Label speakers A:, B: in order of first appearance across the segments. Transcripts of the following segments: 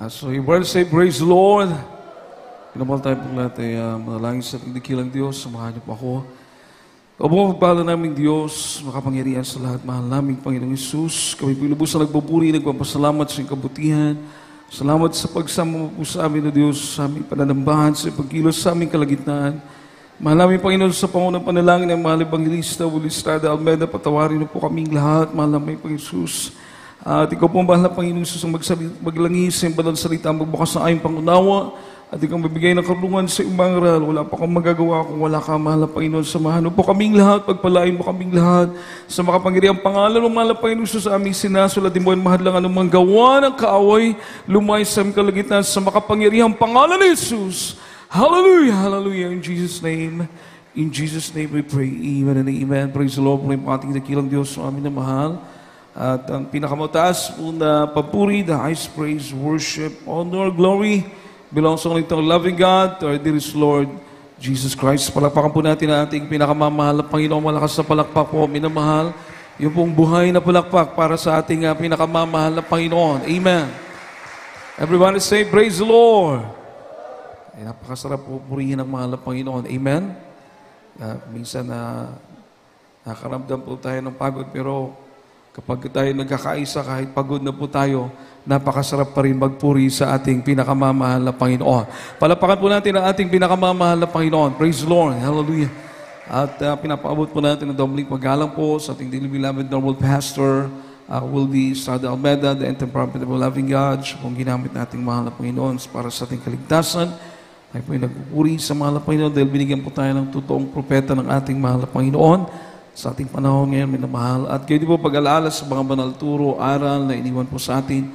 A: So your word say, praise the Lord. Pinapal tayo po lahat ay manalangin sa tindikilang Diyos. Samahan niyo po ako. Opo, magpala namin Diyos, makapangyarihan sa lahat. Mahal namin Panginoong Isus. Kami po lubusan nagbuburi, nagpapasalamat sa iyong kabutihan. Salamat sa pagsama mo po sa amin, O Diyos, sa aming pananambahan, sa pagkilos sa aming kalagitnaan. Mahal namin Panginoon sa pangunang panalangin ng mahal Evangelista Estrada Almeida, patawarin niyo po kaming lahat. Mahal namin Panginoon Isus. At ikaw po mahal na Panginoon Isus ang maglangis sa iyong banal salita, magbukas ng aming pangunawa. At ikaw mabigay ng karunungan sa iyong mga aral. Wala pa kang magagawa kung wala ka, mahal na Panginoon. Samahan mo po kaming lahat, pagpalain mo kaming lahat. Sa makapangyarihang pangalan ng mahal na Panginoon sa aming sinasulat, di mo ang mahal lang anumang gawa ng kaaway, lumay sa aming kalagitnaan sa makapangyarihang pangalan ni Jesus. Hallelujah, hallelujah, in Jesus' name. In Jesus' name we pray. Amen and amen. Praise the Lord po yung ating dakilang Diyos sa amin na mahal. At ang pinakamataas po na papuri, the highest praise, worship, honor, glory, belongs only to our loving God, to our dearest Lord, Jesus Christ. Palakpakan po natin ang ating pinakamamahal na Panginoon. Malakas na palakpak po, minamahal. Yung pong buhay na palakpak para sa ating pinakamamahal na Panginoon. Amen. Everybody say, praise the Lord. Ay, napakasarap po purihin ang mahal na Panginoon. Amen. Minsan nakaramdam po tayo ng pagod, pero kapag tayo nagkakaisa, kahit pagod na po tayo, napakasarap pa rin magpuri sa ating pinakamamahal na Panginoon. Palapakan po natin ang ating pinakamamahal na Panginoon. Praise the Lord. Hallelujah. At pinapaabot po natin ang dobling paggalang po sa ating dearly beloved normal pastor, will be Estrada Almeida, the entire prophet of the loving God. Siya pong ginamit nating mahal na Panginoon para sa ating kaligtasan. Tayo po yung nagpupuri sa mahal na Panginoon dahil binigyan po tayo ng totoong propeta ng ating mahal na Panginoon. Sa ating panahon ngayon, minamahal. At kayo din po pag-alaala sa mga banal turo, aral na iniwan po sa atin,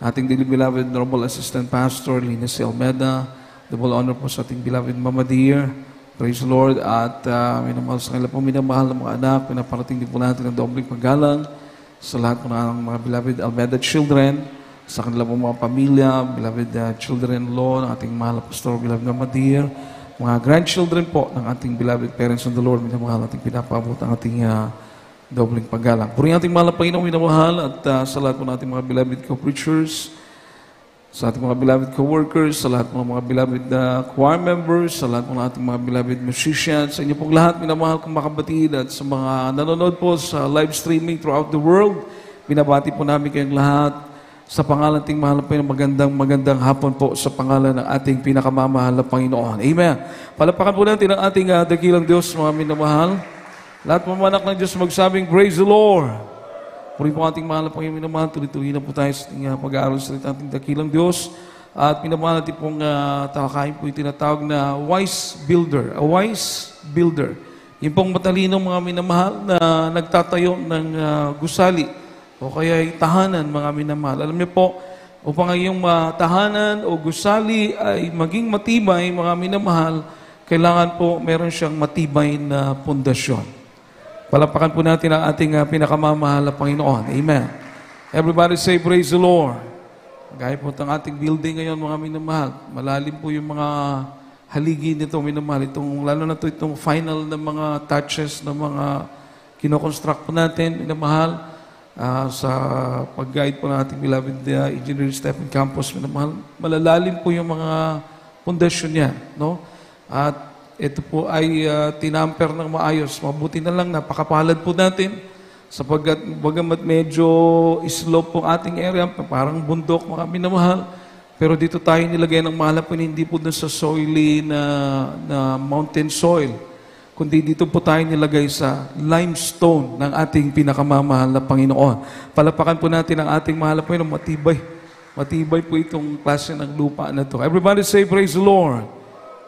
A: ating dearly beloved Normal Assistant Pastor, Lina C. Almeida, double honor po sa ating beloved Mama Dear. Praise the Lord. At minamahal sa kanila po, minamahal ng mga anak, pinaparating din po natin ang dobling paggalang sa lahat po ng mga beloved Almeida children, sa kanila po mga pamilya, beloved children-in-law, ng ating mahal na pastor, beloved Mama Dear, mga grandchildren po ng ating beloved parents of the Lord, minamahal ating pinapabot ang ating dobling paggalang. Puri ating mahal na Panginoon, minamahal, at sa lahat po ng ating mga beloved co-preachers, sa ating mga beloved co-workers, sa lahat po ng mga beloved choir members, sa lahat po ng ating mga beloved musicians, sa inyo pong lahat, minamahal kong makabatid, at sa mga nanonood po sa live streaming throughout the world, binabati po namin kayong lahat. Sa pangalan ng mahal na Panginoon, magandang hapon po sa pangalan ng ating pinakamamahal na Panginoon. Amen. Palapakan po natin ang ating dakilang Diyos, mga minamahal. Lahat mga anak ng Diyos magsabing, praise the Lord. Puri po ating mahal na Panginoon, minamahal. Tuloy-tuloy na po tayo sa ating pag-aaral sa ating dakilang Diyos. At minamahal natin pong talakayin po yung tinatawag na wise builder. A wise builder. Yung pong matalinong mga minamahal na nagtatayo ng gusali o kaya tahanan, mga minamahal. Alam niyo po, upang ang iyong tahanan o gusali ay maging matibay, mga minamahal, kailangan po meron siyang matibay na pundasyon. Palapakan po natin ang ating pinakamamahal na Panginoon. Amen. Everybody say, praise the Lord. Gaya po ng ating building ngayon, mga minamahal. Malalim po yung mga haligi nito, minamahal. Lalo na itong final na mga touches na mga kinoconstruct po natin, minamahal. Sa pag-guide po ng ating beloved Engineer Stephen Campos, malalalim po yung mga pundasyon niya. No? At ito po ay tinamper ng maayos. Mabuti na lang, napakapalad po natin sapagkat bagamat medyo slope po ating area, parang bundok, mga minamahal, pero dito tayo nilagay ng mahalap po, hindi po dun sa soily na mountain soil, kundi dito po tayo nilagay sa limestone ng ating pinakamamahal na Panginoon. Palapakan po natin ang ating mahal na Panginoon, matibay. Matibay po itong klase ng lupa na ito. Everybody say, praise the Lord.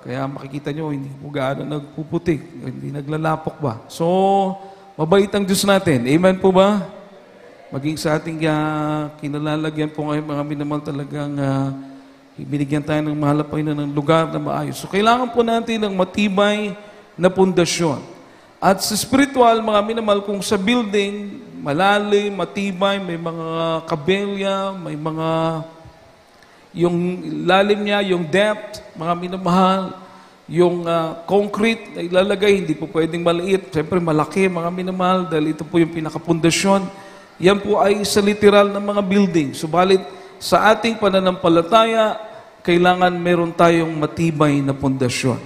A: Kaya makikita nyo, hindi po gaano nagpuputik, hindi naglalapok ba. So, mabait ang Diyos natin. Amen po ba? Maging sa ating kinalalagyan po ngayon, mga minamahal, talagang binigyan tayo ng mahal na Panginoon ng lugar na maayos. So, kailangan po natin ng matibay na pundasyon. At sa spiritual, mga minamahal, kung sa building, malalim, matibay, may mga kabelya, may mga, yung lalim niya, yung depth, mga minamahal, yung concrete na ilalagay, hindi po pwedeng maliit. Siyempre, malaki, mga minamahal, dahil ito po yung pinakapundasyon. Yan po ay sa literal na mga building. Subalit, sa ating pananampalataya, kailangan meron tayong matibay na pundasyon.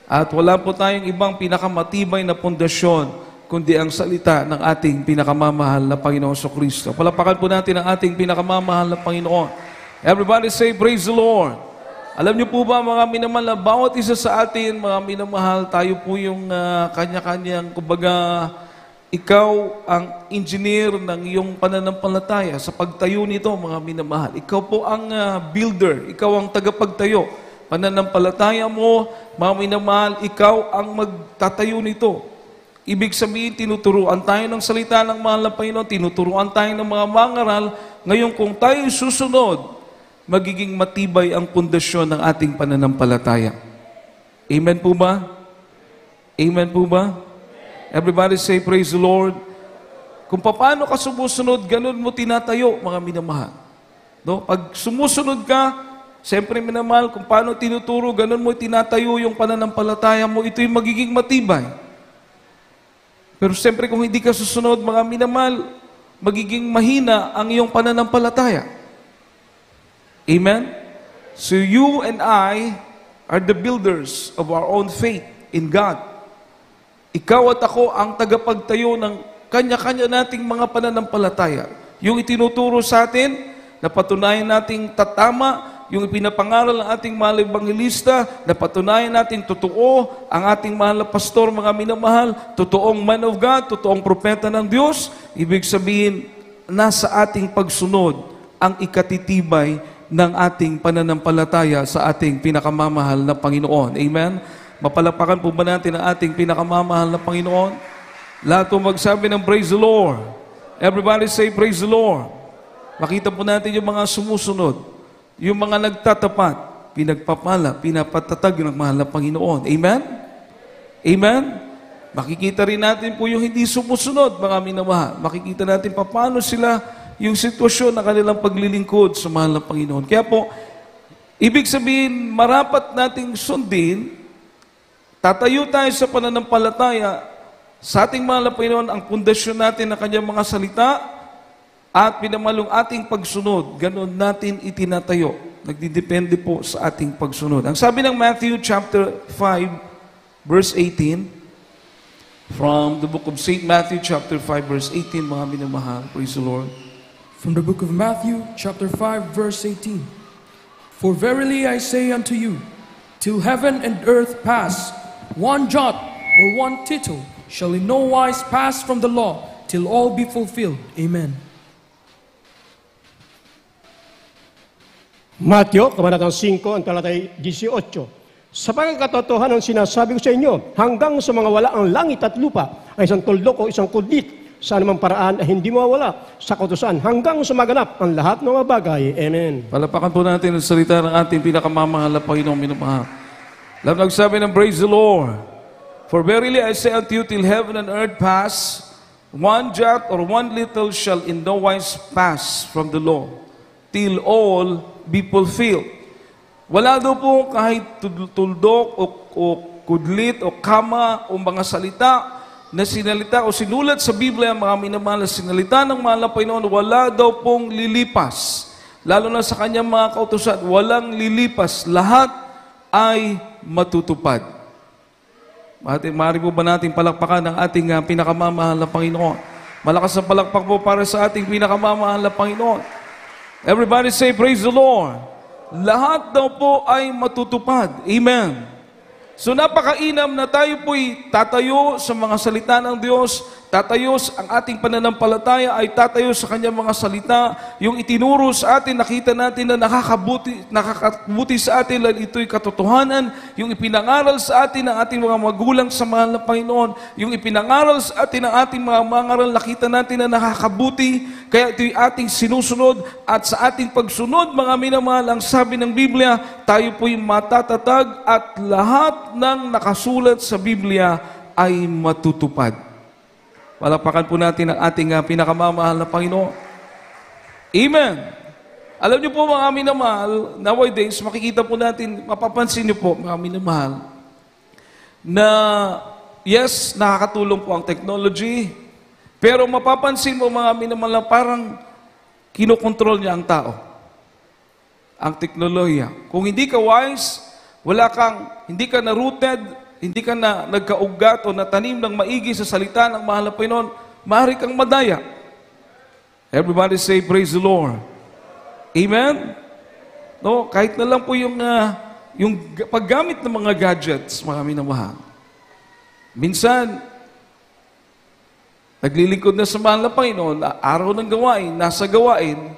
A: At wala po tayong ibang pinakamatibay na pundasyon kundi ang salita ng ating pinakamamahal na Panginoon Kristo. Palapakan po natin ang ating pinakamamahal na Panginoon. Everybody say, praise the Lord. Alam niyo po ba, mga minamahal, bawat isa sa atin, mga minamahal, tayo po yung kanya-kanyang, kumbaga, ikaw ang engineer ng iyong pananampalataya sa pagtayo nito, mga minamahal. Ikaw po ang builder, ikaw ang tagapagtayo. Pananampalataya mo, mga minamahal, ikaw ang magtatayo nito. Ibig sabihin, tinuturuan tayo ng salita ng mahal na Panginoon, tinuturuan tayo ng mga mangaral. Ngayon, kung tayo susunod, magiging matibay ang pundasyon ng ating pananampalataya. Amen po ba? Amen po ba? Everybody say, praise the Lord. Kung paano ka sumusunod, ganun mo tinatayo, mga minamahal. No? Pag sumusunod ka, siyempre minamahal, kung paano tinuturo, ganun mo tinatayo yung pananampalataya mo, ito'y magiging matibay. Pero siyempre kung hindi ka susunod, mga minamahal, magiging mahina ang iyong pananampalataya. Amen? So you and I are the builders of our own faith in God. Ikaw at ako ang tagapagtayo ng kanya-kanya nating mga pananampalataya. Yung itinuturo sa atin, na patunayan nating tatama, yung ipinapangaral ng ating mahal evangelista, na patunayan natin totoo, ang ating mahal na pastor, mga minamahal, totoong man of God, totoong propeta ng Diyos, ibig sabihin, nasa ating pagsunod ang ikatitibay ng ating pananampalataya sa ating pinakamamahal na Panginoon. Amen? Mapalapakan po ba natin ang ating pinakamamahal na Panginoon? Lahat po magsabi ng praise the Lord. Everybody say praise the Lord. Makita po natin yung mga sumusunod. Yung mga nagtatapat, pinagpapala, pinapatatag ng mahal na Panginoon. Amen? Amen? Makikita rin natin po yung hindi sumusunod, mga minamahal. Makikita natin paano sila yung sitwasyon na kanilang paglilingkod sa mahal na Panginoon. Kaya po, ibig sabihin, marapat nating sundin, tatayo tayo sa pananampalataya, sa ating mahal na Panginoon, ang pundasyon natin ng kanyang mga salita, at pinamalong ating pagsunod, ganun natin itinatayo. Nagdidepende po sa ating pagsunod. Ang sabi ng Matthew chapter 5, verse 18, from the book of St. Matthew chapter 5, verse 18, mga minamahal, praise the Lord.
B: From the book of Matthew chapter 5, verse 18, for verily I say unto you, till heaven and earth pass, one jot or one tittle shall in no wise pass from the law, till all be fulfilled. Amen.
C: Mateo, kabanatang 5, ang talatay 18. Sa pagkakatotohanan sinasabi ko sa inyo, hanggang sa mga wala ang langit at lupa, ay isang tuldok o isang kudlit, sa anumang paraan ay hindi mawala sa kautusan, hanggang sa maganap ang lahat ng mga bagay. Amen.
A: Palapakan po natin ang salita ng ating pinakamamahal na Panginoong minamahal. Alam nagsabi ng praise the Lord. For verily I say unto you, till heaven and earth pass, one jot or one little shall in no wise pass from the law, till all be fulfilled. Wala daw po kahit tuldok o kudlit o kama o mga salita na sinalita o sinulat sa Biblia, mga minamahal na sinalita ng mahal na Panginoon, wala daw pong lilipas. Lalo na sa kanyang mga kautusan, walang lilipas. Lahat ay matutupad. Maaari po ba natin palakpakan ang ating pinakamamahal na Panginoon? Malakas na palakpak po para sa ating pinakamamahal na Panginoon. Everybody say, praise the Lord. Lahat daw po ay matutupad. Amen. So napakainam na tayo po'y tatayo sa mga salita ng Diyos, tatayo ang ating pananampalataya ay tatayo sa kanyang mga salita, yung itinuro sa atin, nakita natin na nakakabuti sa atin, lalo ito'y katotohanan, yung ipinangaral sa atin ng ating mga magulang sa mahal na Panginoon, yung ipinangaral sa atin ng ating mga mangaral, nakita natin na nakakabuti, kaya ito'y ating sinusunod, at sa ating pagsunod, mga minamahal, ang sabi ng Biblia, tayo po'y matatatag at lahat ng nakasulat sa Biblia ay matutupad. Palapakan po natin ang ating pinakamamahal na Panginoon. Amen. Alam niyo po mga minamahal, nowadays makikita po natin, mapapansin niyo po mga minamahal, na yes, nakakatulong po ang technology, pero mapapansin mo mga minamahal na parang kinokontrol niya ang tao. ang teknolohiya. Kung hindi ka wise, hindi ka na-rooted, hindi ka na nagkaugat o natanim ng maigi sa salita ng mahal na Panginoon, maaari kang madaya. Everybody say, praise the Lord. Amen? No, kahit na lang po yung paggamit ng mga gadgets, mga minamahal. Minsan, naglilingkod na sa mahal na Panginoon, araw ng gawain, nasa gawain,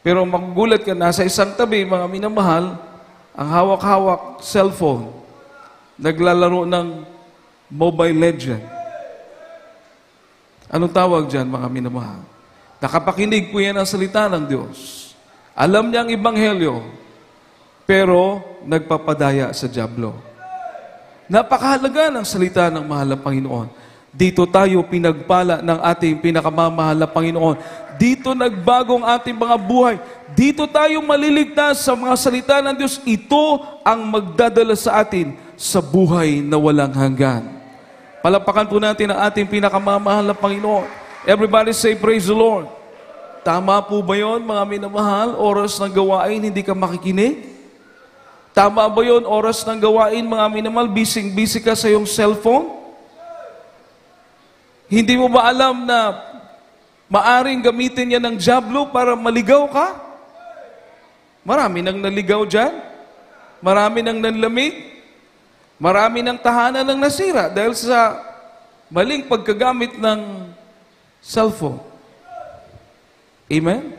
A: pero magugulat ka, nasa isang tabi, mga minamahal, ang hawak-hawak, cellphone, naglalaro ng Mobile Legend. Anong tawag dyan, mga minamahal? Nakapakinig po yan ang salita ng Diyos. Alam niya ang ebanghelyo, pero nagpapadaya sa dyablo. Napakahalaga ng salita ng mahal na Panginoon. Dito tayo pinagpala ng ating pinakamamahal na Panginoon. Dito nagbago ang ating mga buhay. Dito tayo maliligtas sa mga salita ng Diyos. Ito ang magdadala sa atin sa buhay na walang hanggan. Palapakan po natin ang ating pinakamamahal na Panginoon. Everybody say, praise the Lord. Tama po ba yun, mga minamahal? Oras ng gawain, hindi ka makikinig? Tama ba yun, oras ng gawain, mga minamahal, busy ka sa iyong cellphone? Hindi mo ba alam na maaring gamitin yan ng dyablo para maligaw ka? Marami nang naligaw dyan. Marami nang nanlamig. Marami nang tahanan nang nasira dahil sa maling pagkagamit ng cellphone. Amen?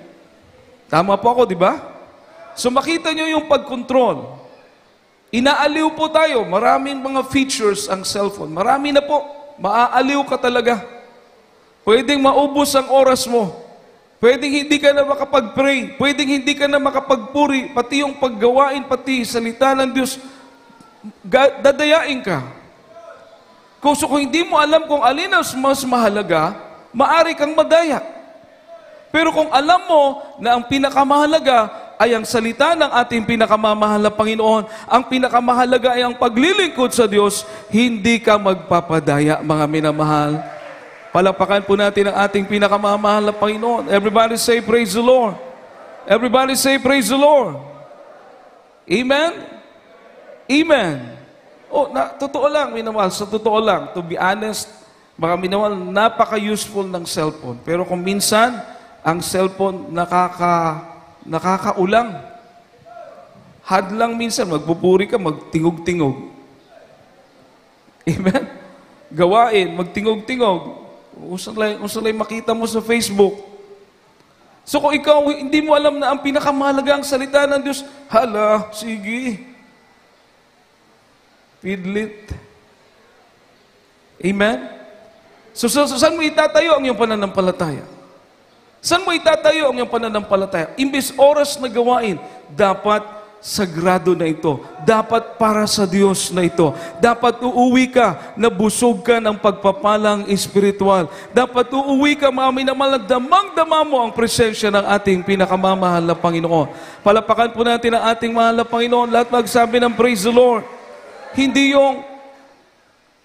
A: Tama po ako, di ba? So makita nyo yung pag-control. Inaaliw po tayo. Maraming mga features ang cellphone. Marami na po. Maaaliw ka talaga. Pwedeng maubos ang oras mo. Pwedeng hindi ka na makapag-pray. Pwedeng hindi ka na makapagpuri. Pati yung paggawain, pati salita ng Diyos, dadayain ka. Kung hindi mo alam kung alin ang mas mahalaga, maari kang madaya. Pero kung alam mo na ang pinakamahalaga ay ang salita ng ating pinakamamahal na Panginoon, ang pinakamahalaga ay ang paglilingkod sa Diyos, hindi ka magpapadaya, mga minamahal. Palapakan po natin ang ating pinakamamahal na Panginoon. Everybody say, praise the Lord. Everybody say, praise the Lord. Amen? Amen. Totoo lang, minamahal. Sa totoo lang, to be honest, mga minamahal, napaka-useful ng cellphone. Pero kung minsan, ang cellphone nakakaulang. Hadlang minsan, magpupuri ka, magtingog-tingog. Amen? Gawain, magtingog-tingog. Usalay makita mo sa Facebook. So kung ikaw, hindi mo alam na ang pinakamahalaga ang salita ng Diyos, hala, sige. Pidlit. Amen? So saan mo itatayo ang iyong pananampalataya? Saan mo itatayo ang iyong pananampalataya? Imbes oras na gawain, dapat sagrado na ito. Dapat para sa Diyos na ito. Dapat uuwi ka na busog ka ng pagpapalang espiritual. Dapat uuwi ka, mga minamahal, damang-dama mo ang presensya ng ating pinakamamahal na Panginoon. Palapakan po natin ang ating mahal na Panginoon. Lahat magsabi ng praise the Lord. Hindi yung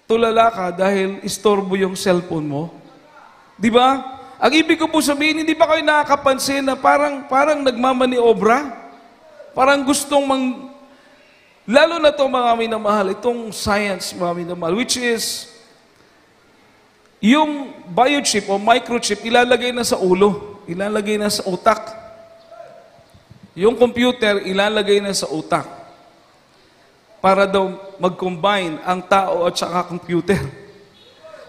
A: tulala ka dahil istorbo yung cellphone mo. Di ba? Ang ibig ko po sabihin, hindi ba kayo nakakapansin na parang nagmamaniobra? Parang gustong lalo na to mga minamahal, itong science mga minamahal, which is, yung biochip o microchip, ilalagay na sa ulo, ilalagay na sa utak. Yung computer, ilalagay na sa utak. Para daw mag-combine ang tao at saka computer.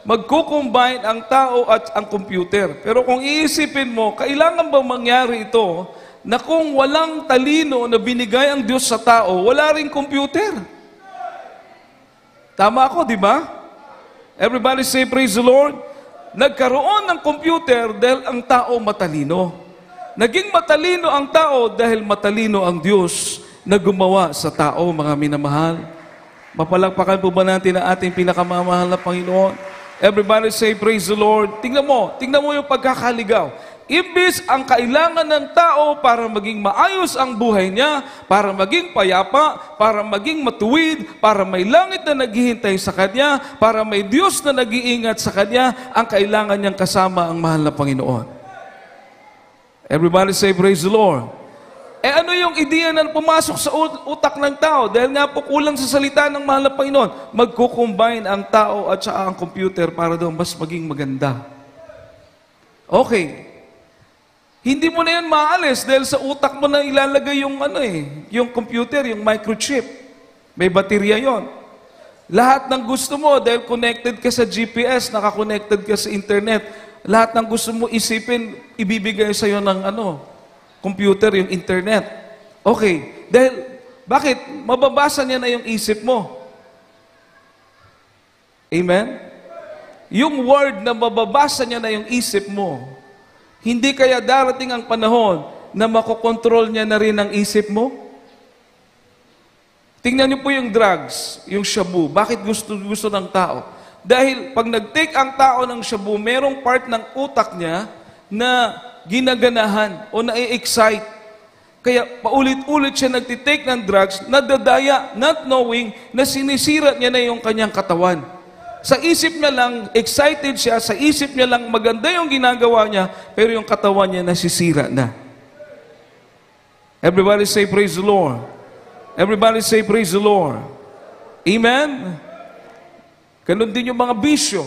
A: Magko-combine ang tao at ang computer. Pero kung iisipin mo, kailangan ba mangyari ito na kung walang talino na binigay ang Diyos sa tao, wala ring computer? Tama ako, di ba? Everybody say, praise the Lord. Nagkaroon ng computer dahil ang tao matalino. Naging matalino ang tao dahil matalino ang Diyos na gumawa sa tao, mga minamahal. Mapalakpakan po ba natin ang ating pinakamamahal na Panginoon? Everybody say, praise the Lord. Tingnan mo yung pagkakaligaw. Imbis ang kailangan ng tao para maging maayos ang buhay niya, para maging payapa, para maging matuwid, para may langit na naghihintay sa Kanya, para may Diyos na nag-iingat sa Kanya, ang kailangan niyang kasama ang mahal na Panginoon. Everybody say, praise the Lord. ano yung ideya na pumasok sa utak ng tao? Dahil nga po kulang sa salita ng mahal na Panginoon, magkukombine ang tao at saka ang computer para daw mas maging maganda. Okay. Hindi mo na yan maalis dahil sa utak mo na ilalagay yung yung computer, yung microchip. May baterya yon. Lahat ng gusto mo dahil connected ka sa GPS, nakakonected ka sa internet, lahat ng gusto mo isipin, ibibigay sa iyo ng computer, yung internet. Okay. Dahil, bakit? Mababasa niya na yung isip mo. Amen? Yung word na mababasa niya na yung isip mo, hindi kaya darating ang panahon na makokontrol niya na rin ang isip mo? Tingnan niyo po yung drugs, yung shabu. Bakit gusto ng tao? Dahil pag nag-take ang tao ng shabu, merong part ng utak niya na ginaganahan o na-excite. Kaya paulit-ulit siya nagtitake ng drugs, nadadaya, not knowing na sinisira niya na yung kanyang katawan. Sa isip niya lang, excited siya, sa isip niya lang maganda yung ginagawa niya, pero yung katawan niya nasisira na. Everybody say praise the Lord. Everybody say praise the Lord. Amen? Ganon din yung mga bisyo.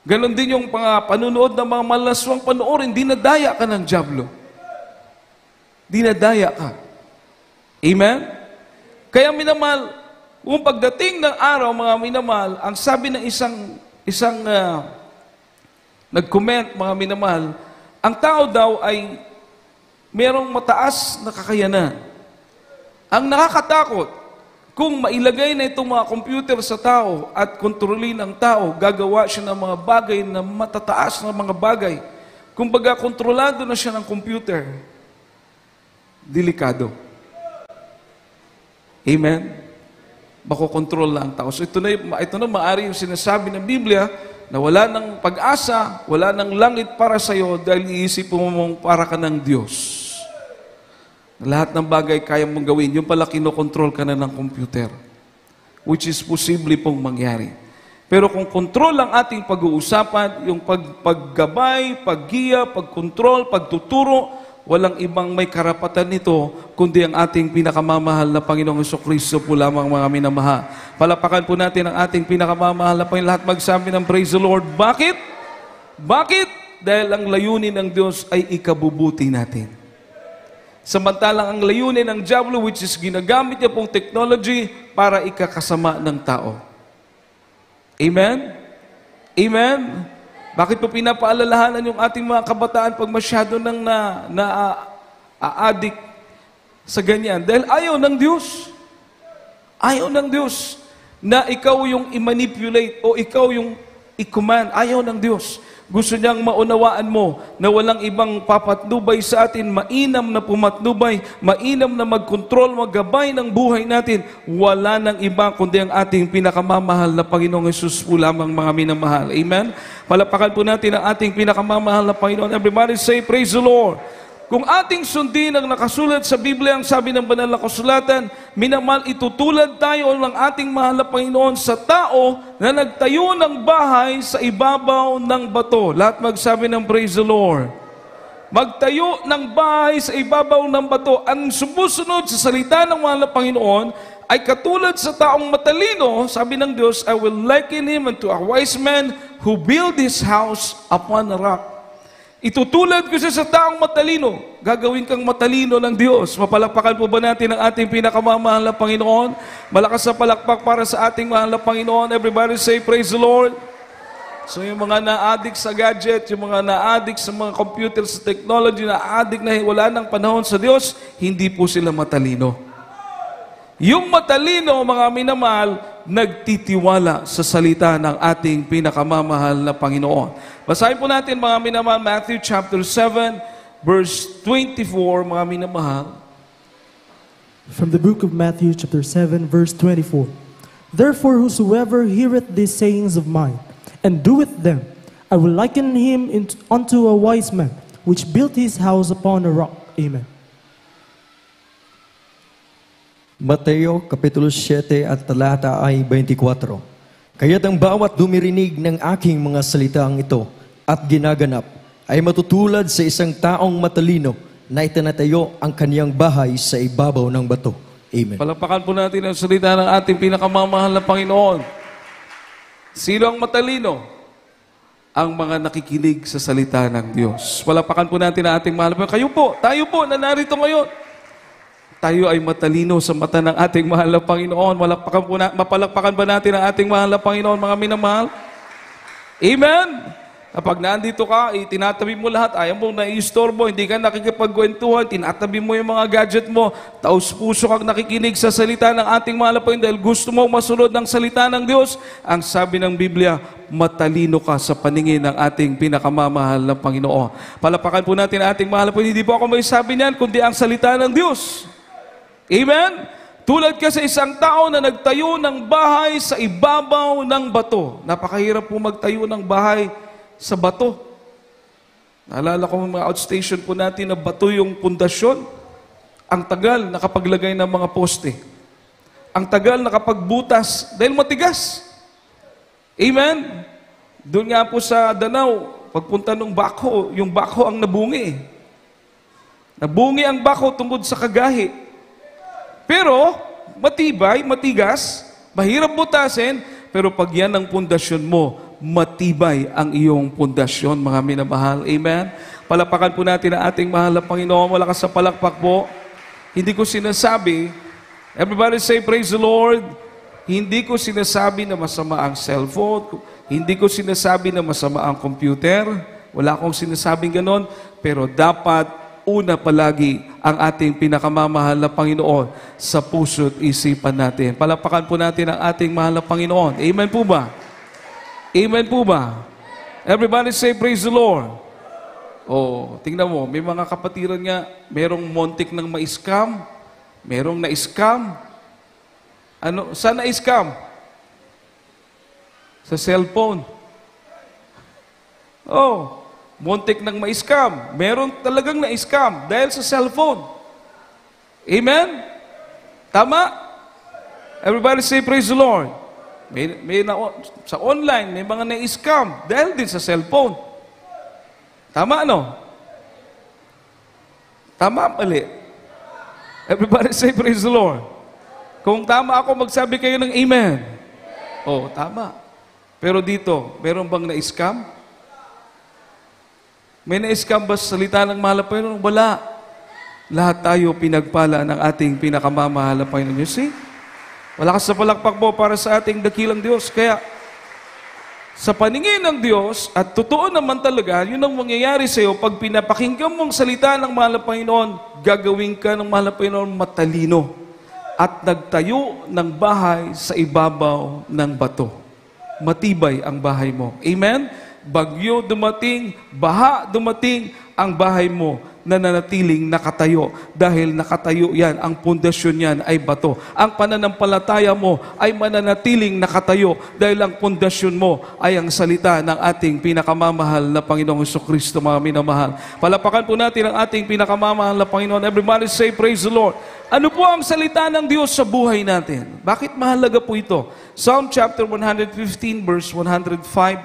A: Ganon din yung panunood ng mga malaswang panoorin, dinadaya ka ng dyablo. Dinadaya ka. Amen? Kaya minamahal, kung pagdating ng araw, mga minamahal, ang sabi ng isang nag-comment, mga minamahal, ang tao daw ay merong mataas na kakayanan. Ang nakakatakot, kung mailagay na itong mga computer sa tao at kontrolin ang tao, gagawa siya ng mga bagay na matataas na mga bagay. Kung baga kontrolado na siya ng computer, delikado. Amen? Makokontrol na ang tao. So ito na maaari yung sinasabi ng Biblia na wala ng pag-asa, wala ng langit para sa iyo dahil iisip mo mong para ka ng Diyos. Lahat ng bagay kaya mong gawin, yung pala kinokontrol ka na ng computer, which is posible pong mangyari. Pero kung control ang ating pag-uusapan, yung paggabay, paggiya, pagkontrol, pagtuturo, walang ibang may karapatan nito, kundi ang ating pinakamamahal na Panginoong Jesucristo po lamang, mga minamahal. Palapakan po natin ang ating pinakamamahal na Panginoon. Lahat magsabi ng praise the Lord. Bakit? Bakit? Dahil ang layunin ng Diyos ay ikabubuti natin. Samantalang ang layunin ng diablo, which is ginagamit niya pong technology para ikakasama ng tao. Amen? Amen? Bakit po pinapaalalahanan yung ating mga kabataan pag masyado nang na-addict sa ganyan? Dahil ayaw ng Diyos. Ayaw ng Diyos na ikaw yung i-manipulate o ikaw yung i-command. Ayaw ng Diyos. Gusto niyang maunawaan mo na walang ibang papatnubay sa atin, mainam na pumatnubay, mainam na magkontrol, maggabay ng buhay natin. Wala nang iba kundi ang ating pinakamamahal na Panginoong Hesus po lamang, mga minamahal. Amen? Palapakan po natin ang ating pinakamamahal na Panginoon. Everybody say, praise the Lord. Kung ating sundin ang nakasulat sa Biblia, ang sabi ng banal na kasulatan, minamahal, itutulad tayo ng ating mahal na Panginoon sa tao na nagtayo ng bahay sa ibabaw ng bato. Lahat magsabi ng praise the Lord. Magtayo ng bahay sa ibabaw ng bato. Ang sumusunod sa salita ng mahal na Panginoon ay katulad sa taong matalino, sabi ng Diyos, I will liken him unto a wise man who built his house upon a rock. Itutulad ko siya sa taong matalino. Gagawin kang matalino ng Diyos. Mapalakpakan po ba natin ang ating pinakamamahal na Panginoon? Malakas na palakpak para sa ating mahal na Panginoon. Everybody say, praise the Lord. So yung mga na-addict sa gadget, yung mga na-addict sa mga computer, sa technology, na-addict na wala ng panahon sa Diyos, hindi po sila matalino. Yung matalino, mga minamahal, nagtitiwala sa salita ng ating pinakamamahal na Panginoon. Basahin po natin, mga minamahal, Matthew chapter 7, verse 24, mga minamahal.
D: From the book of Matthew chapter 7, verse 24. Therefore, whosoever heareth these sayings of mine, and doeth them, I will liken him unto a wise man, which built his house upon a rock. Amen.
E: Mateo Kapitulo 7 at talata ay 24. Kaya't ang bawat dumirinig ng aking mga salitaang ito at ginaganap ay matutulad sa isang taong matalino na itinatayo ang kaniyang bahay sa ibabaw ng bato. Amen.
A: Palakpakan po natin ang salita ng ating pinakamamahal na Panginoon. Sino ang matalino? Ang mga nakikinig sa salita ng Diyos. Palakpakan po natin ang ating mahal na Panginoon. Kayo po, tayo po na narito ngayon. Tayo ay matalino sa mata ng ating mahal na Panginoon. Mapalakpakan ba natin ang ating mahal na Panginoon, mga minamahal? Amen! Kapag nandito ka, itinatabi mo lahat, ayaw mo naiistorbo, hindi ka nakikipagkwentuhan, tinatabi mo yung mga gadget mo, taus-puso kang nakikinig sa salita ng ating mahal na Panginoon dahil gusto mo masunod ng salita ng Diyos. Ang sabi ng Biblia, matalino ka sa paningin ng ating pinakamamahal na Panginoon. Palapakan po natin ang ating mahal na Panginoon. Hindi po ako may sabi niyan, kundi ang salita ng Diyos. Amen? Tulad ka sa isang tao na nagtayo ng bahay sa ibabaw ng bato. Napakahirap po magtayo ng bahay sa bato. Naalala ko mga outstation po natin na bato yung pundasyon. Ang tagal nakapaglagay ng mga poste. Ang tagal nakapagbutas dahil matigas. Amen? Doon nga po sa Danau, pagpunta ng bako, yung bako ang nabungi. Nabungi ang bako tungkol sa kagahi. Pero, matibay, matigas, mahirap butasin, pero pag yan ang pundasyon mo, matibay ang iyong pundasyon, mga minamahal. Amen? Palapakan po natin ang ating mahal na Panginoon. Wala ka sa palakpak po. Hindi ko sinasabi, everybody say, praise the Lord. Hindi ko sinasabi na masama ang cellphone. Hindi ko sinasabi na masama ang computer. Wala akong sinasabing ganon. Pero dapat una palagi ang ating pinakamamahal na Panginoon sa puso't isipan natin. Palapakan po natin ang ating mahal na Panginoon. Amen po ba? Amen po ba? Everybody say, praise the Lord. Oh, tingnan mo, may mga kapatiran nga, merong montik ng ma-scam, merong na-scam. Ano, saan na-scam? Sa cellphone. Oh, montik ng ma-scam. Meron talagang na-scam dahil sa cellphone. Amen? Tama? Everybody say, praise the Lord. Sa online, may mga na-scam dahil din sa cellphone. Tama, no? Tama, mali. Everybody say, praise the Lord. Kung tama ako, magsabi kayo ng amen. Oh, tama. Pero dito, meron bang na-scam? May na-scam ba sa salita ng mahal na Panginoon? Wala. Lahat tayo pinagpala ng ating pinakamamahal na Panginoon. You see? Wala ka sa palakpak mo para sa ating dakilang Diyos. Kaya, sa paningin ng Diyos, at totoo naman talaga, yun ang mangyayari sa iyo, pag pinapakinggan mong salita ng mahal na Panginoon, gagawin ka ng mahal na Panginoon matalino at nagtayo ng bahay sa ibabaw ng bato. Matibay ang bahay mo. Amen? Bagyo dumating, baha dumating, ang bahay mo nananatiling nakatayo dahil nakatayo yan, ang pundasyon yan ay bato. Ang pananampalataya mo ay mananatiling nakatayo dahil ang pundasyon mo ay ang salita ng ating pinakamamahal na Panginoong Jesucristo, mga minamahal. Palapakan po natin ang ating pinakamamahal na Panginoon. Everybody say, praise the Lord. Ano po ang salita ng Diyos sa buhay natin? Bakit mahalaga po ito? Psalm chapter 115 verse 119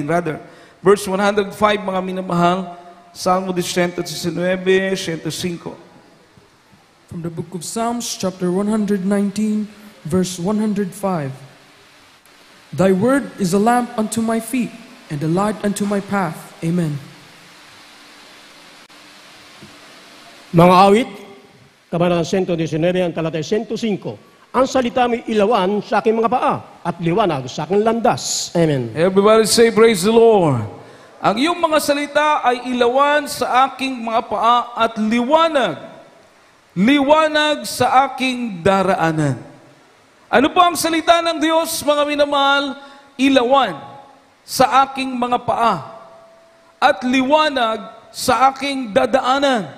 A: rather. Verse 105, mga minamahal. Salmo 119, 105.
B: From the book of Psalms, chapter 119, verse 105. Thy word is a lamp unto my feet, and a light unto my path. Amen.
C: Mga awit, Kabanata 119, ang talatay 105. Ang salita may ilawan sa aking mga paa at liwanag sa aking landas. Amen.
A: Everybody say, praise the Lord. Ang iyong mga salita ay ilawan sa aking mga paa at liwanag. Liwanag sa aking daraanan. Ano po ang salita ng Diyos, mga minamahal? Ilawan sa aking mga paa at liwanag sa aking dadaanan.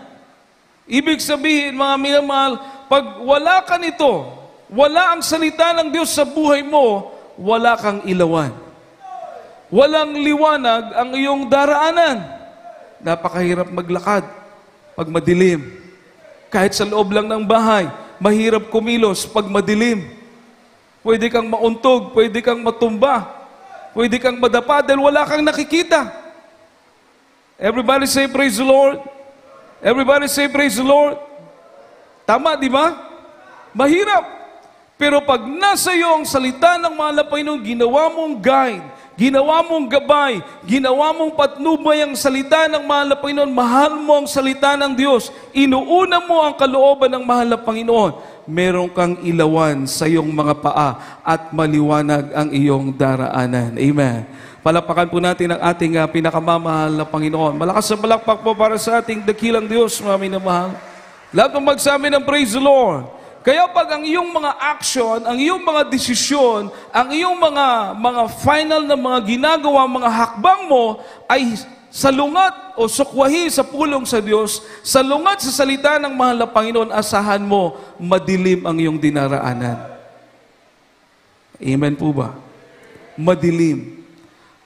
A: Ibig sabihin, mga minamahal, pag wala ka nito, wala ang salita ng Diyos sa buhay mo, wala kang ilawan. Walang liwanag ang iyong daraanan. Napakahirap maglakad pag madilim. Kahit sa loob lang ng bahay, mahirap kumilos pag madilim. Pwede kang mauntog, pwede kang matumba, pwede kang madapa dahil wala kang nakikita. Everybody say, praise the Lord. Everybody say praise the Lord. Tama, di ba? Mahirap. Pero pag nasa iyo ang salita ng mahal na Panginoon, ginawa mong guide, ginawa mong gabay, ginawa mong patnubay ang salita ng mahal na Panginoon, mahal mo ang salita ng Diyos, inuuna mo ang kalooban ng mahal na Panginoon, meron kang ilawan sa iyong mga paa at maliwanag ang iyong daraanan. Amen. Palapakan po natin ang ating pinakamamahal na Panginoon. Malakas sa palakpak po para sa ating dakilang Diyos, mga minamahal. Lahat ng magsabi ng praise the Lord. Kaya pag ang iyong mga action, ang iyong mga desisyon, ang iyong mga final na mga ginagawa, mga hakbang mo ay salungat o sukwahi sa pulong sa Diyos, salungat sa salita ng mahal na Panginoon, asahan mo, madilim ang iyong dinaraanan. Amen po ba? Madilim.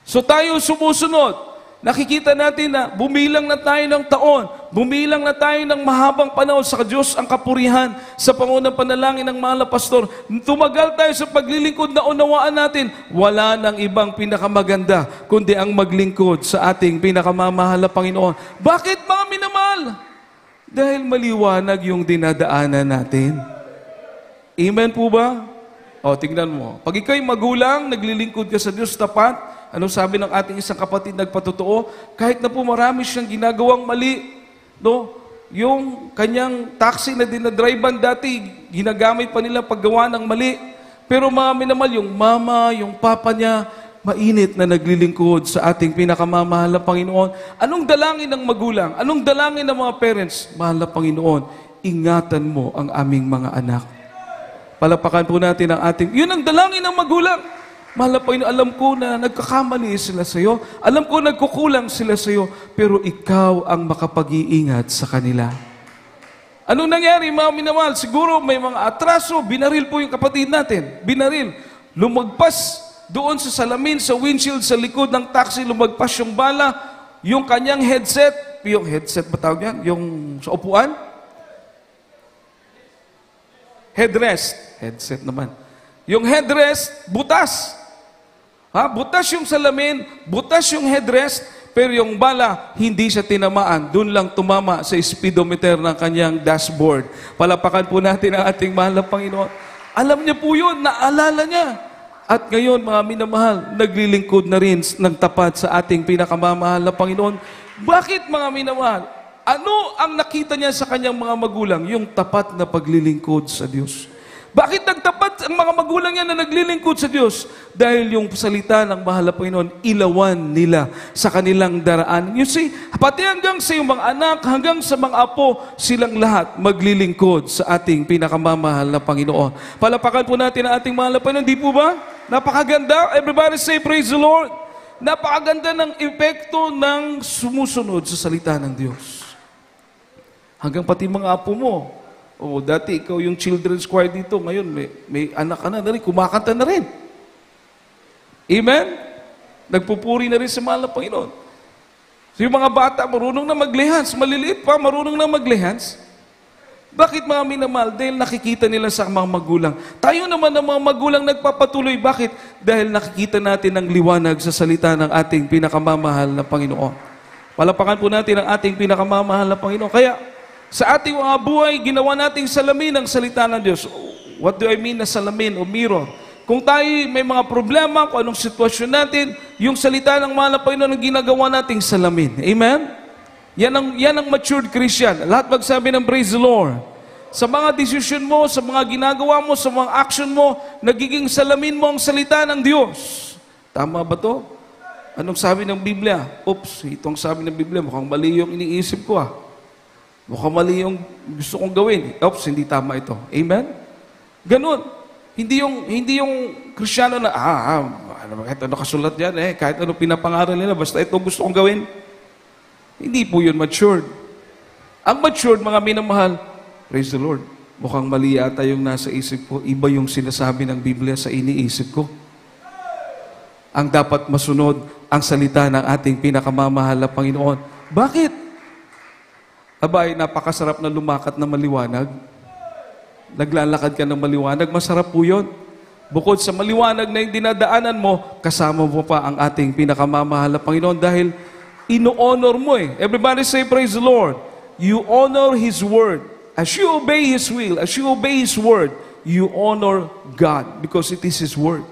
A: So tayo sumusunod. Nakikita natin na bumilang na tayo ng taon, bumilang na tayo ng mahabang panahon sa Diyos ang kapurihan sa pangunang panalangin ng mahal na pastor. Tumagal tayo sa paglilingkod na unawaan natin, wala nang ibang pinakamaganda kundi ang maglingkod sa ating pinakamamahal na Panginoon. Bakit mga minamahal? Dahil maliwanag yung dinadaanan natin. Amen po ba? O, tingnan mo. Pag ikaw'y magulang, naglilingkod ka sa Diyos tapat, anong sabi ng ating isang kapatid nagpatotoo? Kahit na po marami siyang ginagawang mali, no? Yung kanyang taxi na dinadrivean dati, ginagamit pa nila paggawa ng mali. Pero mga minamahal, yung mama, yung papa niya, mainit na naglilingkod sa ating pinakamamahal na Panginoon. Anong dalangin ng magulang? Anong dalangin ng mga parents? Mahal na Panginoon, ingatan mo ang aming mga anak. Palapakan po natin ang ating, yun ang dalangin ng magulang. Mahal na Panginoon, alam ko na nagkakamali sila sa iyo. Alam ko nagkukulang sila sa iyo. Pero ikaw ang makapag-iingat sa kanila. Anong nangyari, mga minamahal? Siguro may mga atraso. Binaril po yung kapatid natin. Binaril. Lumagpas doon sa salamin, sa windshield, sa likod ng taxi. Lumagpas yung bala. Yung kanyang headset. Yung headset ba tawag yan? Yung sa upuan? Headrest. Headset naman. Yung headrest, butas. Butas yung salamin, butas yung headrest, pero yung bala, hindi siya tinamaan. Doon lang tumama sa speedometer ng kanyang dashboard. Palapakan po natin ang ating mahal na Panginoon. Alam niya po yun, naalala niya. At ngayon, mga minamahal, naglilingkod na rin ng tapat sa ating pinakamamahal na Panginoon. Bakit, mga minamahal? Ano ang nakita niya sa kanyang mga magulang? Yung tapat na paglilingkod sa Diyos. Bakit nagtapat ang mga magulang niya na naglilingkod sa Diyos? Dahil yung salita ng mahal na Panginoon, ilawan nila sa kanilang daraan. You see, pati hanggang sa iyong mga anak, hanggang sa mga apo, silang lahat maglilingkod sa ating pinakamamahal na Panginoon. Palapakan po natin ang ating mahal na Panginoon, di po ba? Napakaganda. Everybody say, praise the Lord. Napakaganda ng epekto ng sumusunod sa salita ng Diyos. Hanggang pati mga apo mo, dati ikaw yung children's choir dito, ngayon may anak ka na rin, kumakanta na rin. Amen? Nagpupuri na rin sa mahal na Panginoon. So yung mga bata, marunong na maglehans, maliliit pa, marunong na maglehans. Bakit mga minamahal? Dahil nakikita nila sa mga magulang. Tayo naman ng mga magulang nagpapatuloy. Bakit? Dahil nakikita natin ang liwanag sa salita ng ating pinakamamahal na Panginoon. Palapakan po natin ang ating pinakamamahal na Panginoon. Kaya, sa ating mga buhay, ginawa nating salamin ang salita ng Diyos. What do I mean na salamin o mirror? Kung tayo may mga problema, kung anong sitwasyon natin, yung salita ng mahal na Panginoon ang ginagawa nating salamin. Amen? Yan ang matured Christian. Lahat magsabi ng praise the Lord. Sa mga desisyon mo, sa mga ginagawa mo, sa mga action mo, nagiging salamin mo ang salita ng Diyos. Tama ba to? Anong sabi ng Biblia? Oops, itong sabi ng Biblia, mukhang mali yung iniisip ko Mukhang mali yung gusto kong gawin. Oops, hindi tama ito. Amen? Ganun. Hindi yung Kristiyano na, kahit ano kasulat yan, kahit ano pinapangaral nila, basta ito gusto kong gawin. Hindi po yun matured. Ang matured, mga minamahal, praise the Lord, mukhang mali yata yung nasa isip ko. Iba yung sinasabi ng Biblia sa iniisip ko. Ang dapat masunod ang salita ng ating pinakamamahal na Panginoon. Bakit? Abay, napakasarap na lumakat na maliwanag. Naglalakad ka ng maliwanag, masarap po yun. Bukod sa maliwanag na yung dinadaanan mo, kasama mo pa ang ating pinakamamahal na Panginoon dahil ino-honor mo Everybody say, praise the Lord. you honor His word. As you obey His will, as you obey His word, you honor God because it is His word.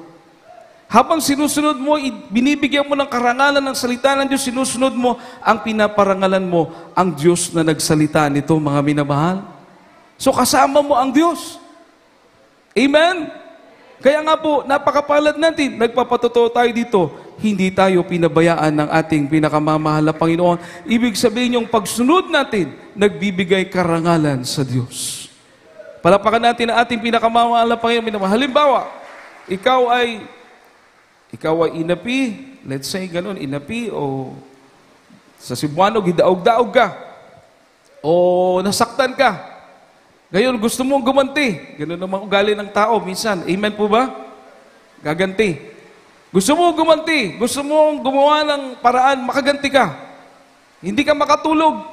A: Habang sinusunod mo, binibigyan mo ng karangalan ng salita ng Diyos, sinusunod mo, ang pinaparangalan mo, ang Diyos na nagsalita nito, mga minamahal. So kasama mo ang Diyos. Amen? Kaya nga po, napakapalad natin, nagpapatotoo tayo dito, hindi tayo pinabayaan ng ating pinakamamahal na Panginoon. Ibig sabihin yung pagsunod natin, nagbibigay karangalan sa Diyos. Palapakan natin ang ating pinakamamahal na Panginoon. Halimbawa, ikaw ay inapi, let's say ganun, inapi o sa Cebuano, gidaog-daog ka o nasaktan ka. Ngayon, gusto mong gumanti. Ganun naman ugali ng tao minsan. Amen po ba? Gaganti. Gusto mo gumanti. Gusto mong gumawa ng paraan, makaganti ka. Hindi ka makatulog.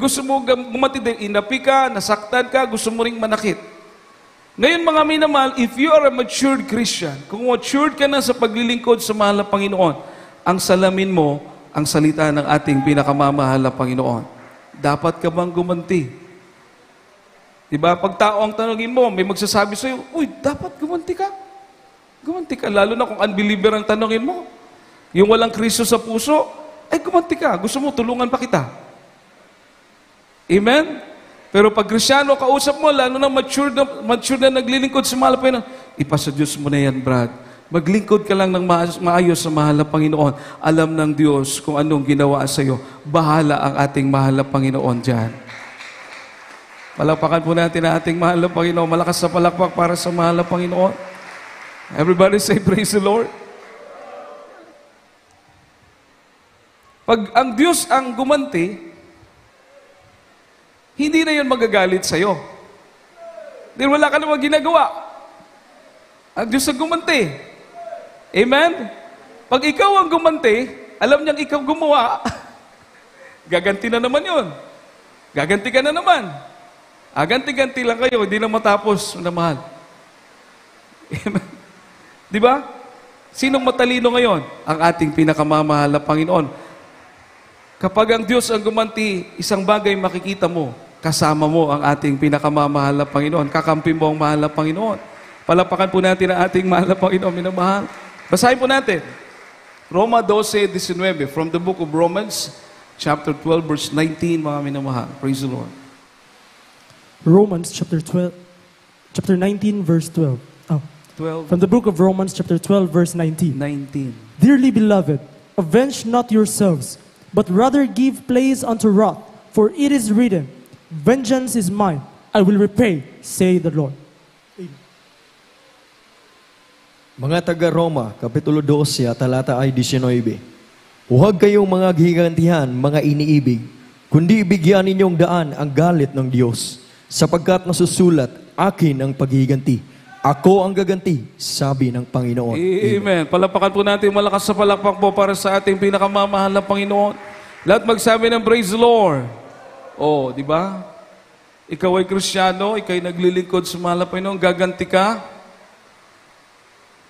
A: Gusto mo gumanti, inapi ka, nasaktan ka, gusto mo ring manakit. Ngayon mga minamahal, if you are a matured Christian, kung matured ka na sa paglilingkod sa mahal na Panginoon, ang salamin mo, ang salita ng ating pinakamamahal na Panginoon. Dapat ka bang gumanti? Diba? Pag tao ang tanongin mo, may magsasabi sa'yo, uy, dapat gumanti ka. Gumanti ka. Lalo na kung unbeliever ang tanongin mo. Yung walang Kristo sa puso, ay gumanti ka. Gusto mo, tulungan pa kita. Amen? Pero pag Kristyano, kausap mo, lalo na mature na naglilingkod sa mahal na Panginoon, ipasa Diyos mo na yan, Brad. Maglingkod ka lang ng maayos sa mahal na Panginoon. Alam ng Diyos kung anong ginawa sa'yo. Bahala ang ating mahal na Panginoon dyan. Palakpakan po natin ang ating mahal na Panginoon. Malakas sa palakpak para sa mahal na Panginoon. Everybody say, praise the Lord. Pag ang Diyos ang gumanti, hindi na yun magagalit sa'yo. Dahil wala ka namang ginagawa. Ang Diyos ang gumanti. Amen? Pag ikaw ang gumanti, alam niyang ikaw gumawa, gaganti na naman yun. Gaganti ka na naman. Ganti-ganti lang kayo, hindi na matapos na mahal. Amen? Di ba? Sinong matalino ngayon? Ang ating pinakamamahal na Panginoon. Kapag ang Diyos ang gumanti, isang bagay makikita mo, kasama mo ang ating pinakamamahal na Panginoon. Kakampi mo ang mahal na Panginoon. Palapakan po natin ang ating mahal na Panginoon, minamahal. Basahin po natin. Roma 12:19, from the book of Romans, chapter 12, verse 19, mga minamahal. Praise the Lord.
D: Romans chapter 19, verse 12.
A: 12,
D: From the book of Romans chapter 12, verse 19.
A: 19.
D: Dearly beloved, avenge not yourselves, but rather give place unto wrath, for it is written, vengeance is mine, I will repay, say the Lord.
E: Mga taga-Roma, Kapitulo 12, talata ay 19. Huwag kayong mga gigantihan, mga iniibig, kundi ibigyan ninyong daan ang galit ng Diyos, sapagkat nasusulat, akin ang paghiganti. Ako ang gaganti, sabi ng Panginoon.
A: Amen. Palapakan po natin malakas sa palakpak po para sa ating pinakamamahal na Panginoon. Lahat magsabi ng praise the Lord. Oh, di ba? Ikaw ay Kristiyano, ikaw ay naglilingkod sa mahal na Panginoon, gaganti ka.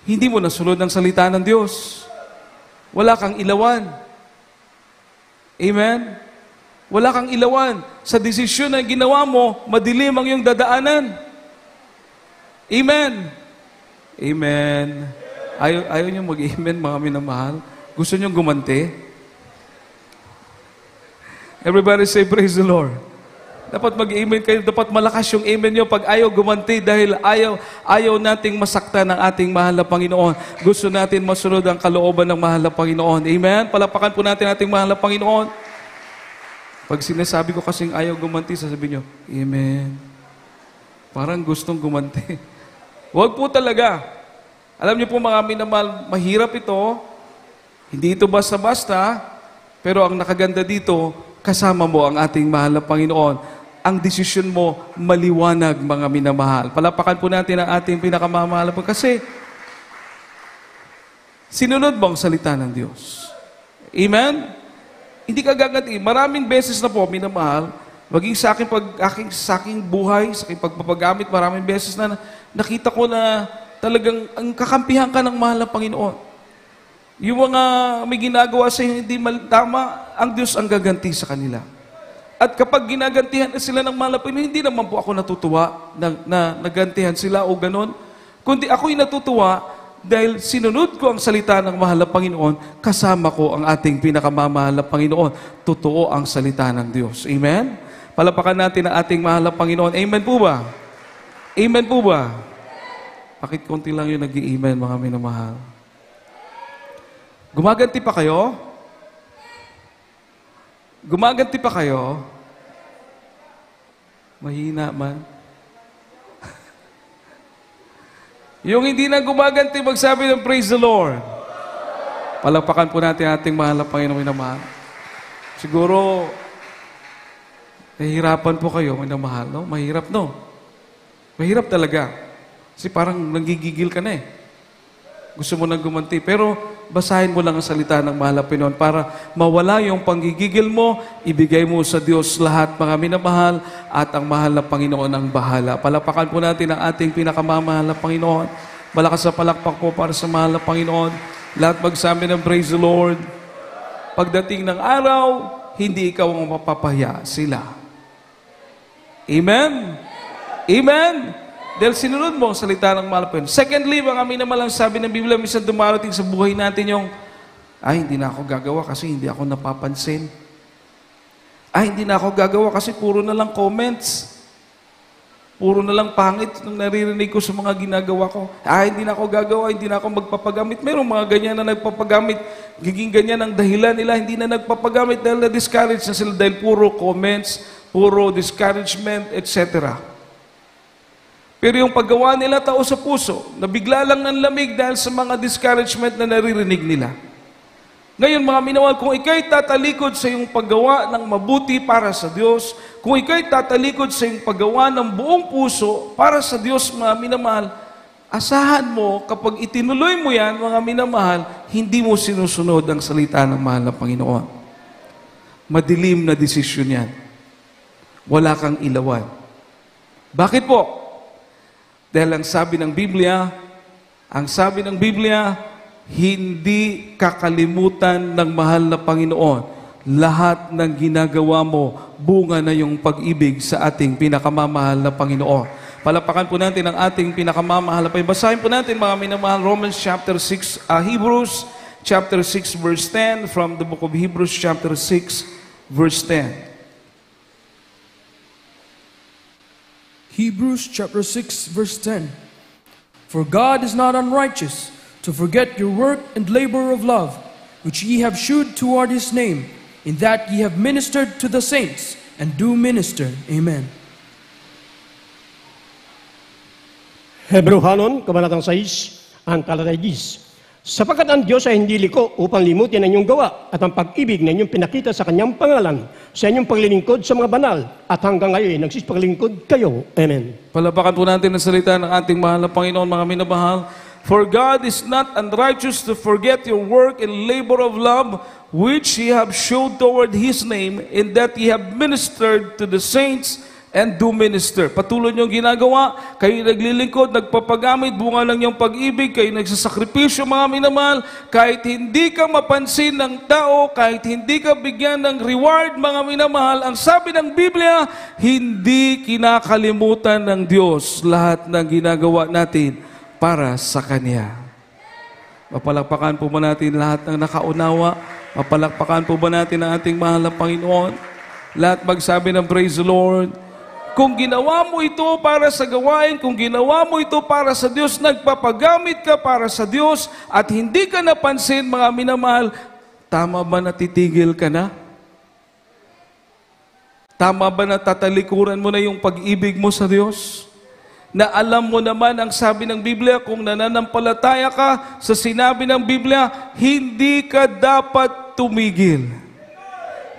A: Hindi mo nasunod ang salita ng Diyos. Wala kang ilawan. Amen? Wala kang ilawan. Sa desisyon na ginawa mo, madilim ang iyong dadaanan. Amen. Amen. Ayaw niyo mag-amen, mga minamahal. Gusto niyo gumanti? Everybody say, praise the Lord. Dapat mag-amen kayo. Dapat malakas yung amen niyo pag ayaw gumanti dahil ayaw nating masaktan ng ating mahal na Panginoon. Gusto natin masunod ang kalooban ng mahal na Panginoon. Amen? Palapakan po natin ating mahal na Panginoon. Pag sinasabi ko kasing ayaw gumanti, sasabihin niyo, amen. Parang gustong gumanti. Huwag po talaga. Alam niyo po mga minamahal, mahirap ito. Hindi ito basta-basta. Pero ang nakaganda dito, kasama mo ang ating mahal na Panginoon. Ang desisyon mo, maliwanag mga minamahal. Palapakan po natin ang ating pinakamamahal. Kasi, sinunod mo ang salita ng Diyos. Amen? Hindi ka gaganti. Maraming beses na po, minamahal, maging sa aking buhay, sa aking pagpapagamit, maraming beses na nakita ko na talagang ang kakampihan ka ng mahal na Panginoon. Yung mga may ginagawa sa hindi tama, ang Diyos ang gaganti sa kanila. At kapag ginagantihan na sila ng mahal na Panginoon, hindi naman po ako natutuwa na nagantihan sila o ganon. Kundi ako'y natutuwa dahil sinunod ko ang salita ng mahal na Panginoon, kasama ko ang ating pinakamamahal na Panginoon. Totoo ang salita ng Diyos. Amen? Palapakan natin ang ating mahal na Panginoon. Amen po ba? Amen po ba? Bakit konti lang yung nag-i-amen, mga minamahal? Gumaganti pa kayo? Gumaganti pa kayo? Mahina man. Yung hindi na gumaganti, magsabi ng praise the Lord. Palakpakan po natin ating mahal na Panginoon minamahal. Siguro, nahihirapan po kayo, minamahal, no? Mahirap, no? Mahirap talaga. Kasi parang nanggigigil ka na eh. Gusto mo nang gumanti. Pero basahin mo lang ang salita ng mahal na Panginoon para mawala yung panggigigil mo, ibigay mo sa Diyos lahat, mga minamahal, at ang mahal na Panginoon ang bahala. Palapakan po natin ang ating pinakamamahal na Panginoon. Malakas sa palakpak po para sa mahal na Panginoon. Lahat magsabi ng praise the Lord. Pagdating ng araw, hindi ikaw ang mapapahiya, sila. Amen? Amen? Dahil sinunod mo ang salita ng mahal na Panginoon. Secondly, mga minamalang sabi ng Biblia, minsan dumarating sa buhay natin yung, hindi na ako gagawa kasi hindi ako napapansin. Hindi na ako gagawa kasi puro na lang comments. Puro na lang pangit nung naririnig ko sa mga ginagawa ko. Hindi na ako gagawa, hindi na ako magpapagamit. Merong mga ganyan na nagpapagamit. Giging ganyan ang dahilan nila, hindi na nagpapagamit dahil na-discourage na sila dahil puro comments, puro discouragement, etc. Pero yung paggawa nila tao sa puso, nabigla lang ng lamig dahil sa mga discouragement na naririnig nila. Ngayon mga minawal, kung ikaw'y tatalikod sa iyong paggawa ng mabuti para sa Diyos, kung ikaw'y tatalikod sa iyong paggawa ng buong puso para sa Diyos, mga minamahal, asahan mo kapag itinuloy mo yan, mga minamahal, hindi mo sinusunod ang salita ng mahal na Panginoon. Madilim na desisyon yan. Wala kang ilawan. Bakit po? Dahil ang sabi ng Biblia, hindi kakalimutan ng mahal na Panginoon. Lahat ng ginagawa mo, bunga na yung pag-ibig sa ating pinakamamahal na Panginoon. Palapakan po natin ang ating pinakamamahal na Panginoon. Basahin po natin, mga minamahal, Hebrews chapter 6, verse 10, from the book of Hebrews chapter 6, verse 10.
B: Hebrews chapter 6 verse 10. For God is not unrighteous to forget your work and labor of love, which ye have shewed toward his name, in that ye have ministered to the saints, and do minister. Amen.
C: Hebrehanon, Kabanatang 6, ang talatay 10. Sapagkat ang Diyos ay hindi liko upang limutin ang inyong gawa at ang pag-ibig na inyong pinakita sa kanyang pangalan sa inyong paglilingkod sa mga banal at hanggang ngayon nagsipaglingkod kayo. Amen.
A: Palapakan po natin ang salita ng ating mahal na Panginoon, mga minamahal. For God is not unrighteous to forget your work and labor of love, which ye have showed toward his name, in that ye have ministered to the saints and do minister. Patuloy niyong ginagawa, kayo naglilingkod, nagpapagamit, bunga ng iyong pag-ibig, kayo nagsasakripisyo, mga minamahal, kahit hindi ka mapansin ng tao, kahit hindi ka bigyan ng reward, mga minamahal, ang sabi ng Biblia, hindi kinakalimutan ng Diyos lahat ng ginagawa natin para sa Kanya. Mapalakpakan po ba natin lahat ng nakaunawa? Mapalakpakan po ba natin ang ating mahal na Panginoon? Lahat magsabi ng praise the Lord. Kung ginawa mo ito para sa gawain, kung ginawa mo ito para sa Diyos, nagpapagamit ka para sa Diyos, at hindi ka napansin, mga minamahal, tama ba na titigil ka na? Tama ba na tatalikuran mo na yung pag-ibig mo sa Diyos? Na alam mo naman ang sabi ng Biblia, kung nananampalataya ka sa sinabi ng Biblia, hindi ka dapat tumigil.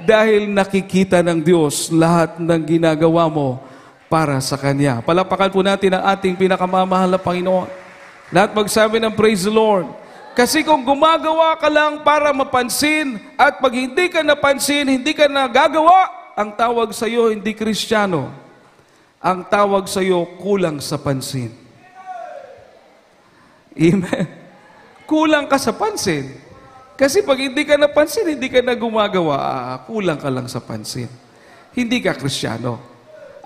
A: Dahil nakikita ng Diyos lahat ng ginagawa mo para sa Kanya. Palapakan po natin ang ating pinakamamahal na Panginoon. Lahat magsabi ng praise the Lord. Kasi kung gumagawa ka lang para mapansin, at pag hindi ka napansin, hindi ka nagagawa, ang tawag sa iyo hindi Kristiyano. Ang tawag sa iyo kulang sa pansin. Amen. Kulang ka sa pansin. Kasi pag hindi ka napansin, hindi ka na gumagawa, kulang ka lang sa pansin. hindi ka Kristiyano.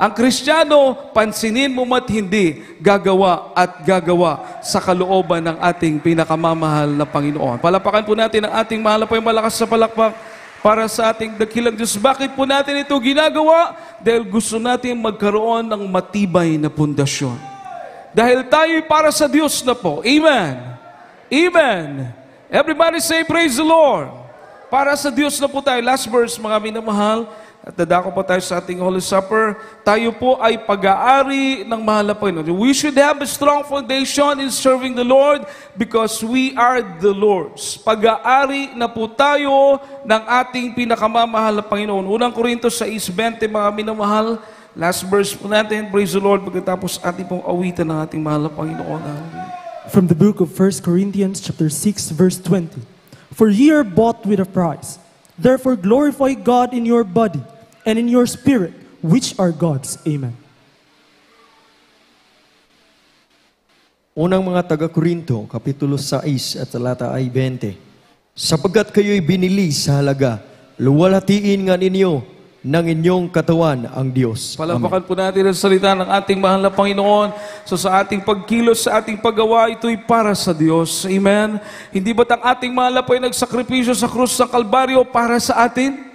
A: Ang Kristiyano, pansinin mo mat hindi, gagawa at gagawa sa kalooban ng ating pinakamamahal na Panginoon. Palapakan po natin ang ating mahal na Panginoon, malakas sa palakpak para sa ating dakilang Diyos. Bakit po natin ito ginagawa? Dahil gusto natin magkaroon ng matibay na pundasyon. Dahil tayo'y para sa Diyos na po. Amen. Amen. Everybody say, praise the Lord. Para sa Diyos na po tayo. Last verse, mga minamahal. At dadako po tayo sa ating Holy Supper. Tayo po ay pag-aari ng mahal na Panginoon. We should have a strong foundation in serving the Lord because we are the Lord's. Pag-aari na po tayo ng ating pinakamamahal na Panginoon. Unang Korintos 6:20, mga minamahal. Last verse po natin. Praise the Lord. Pagkatapos ating pong awitan ng ating mahal na Panginoon.
D: From the book of 1 Corinthians chapter 6 verse 20. For ye are bought with a price. Therefore glorify God in your body and in your spirit, which are God's. Amen.
E: Unang mga taga-Korinto, Kapitulo 6 at talata ay 20. Sapagkat kayo'y binili sa halaga, luwalhatiin nga ninyo ng inyong katawan ang Diyos.
A: Palampakan po natin ang salita ng ating mahal na Panginoon. So sa ating pagkilos, sa ating paggawa, ito'y para sa Diyos. Amen. Hindi ba't ang ating mahal na Panginoon nagsakripisyo sa krus ng Kalbaryo para sa atin?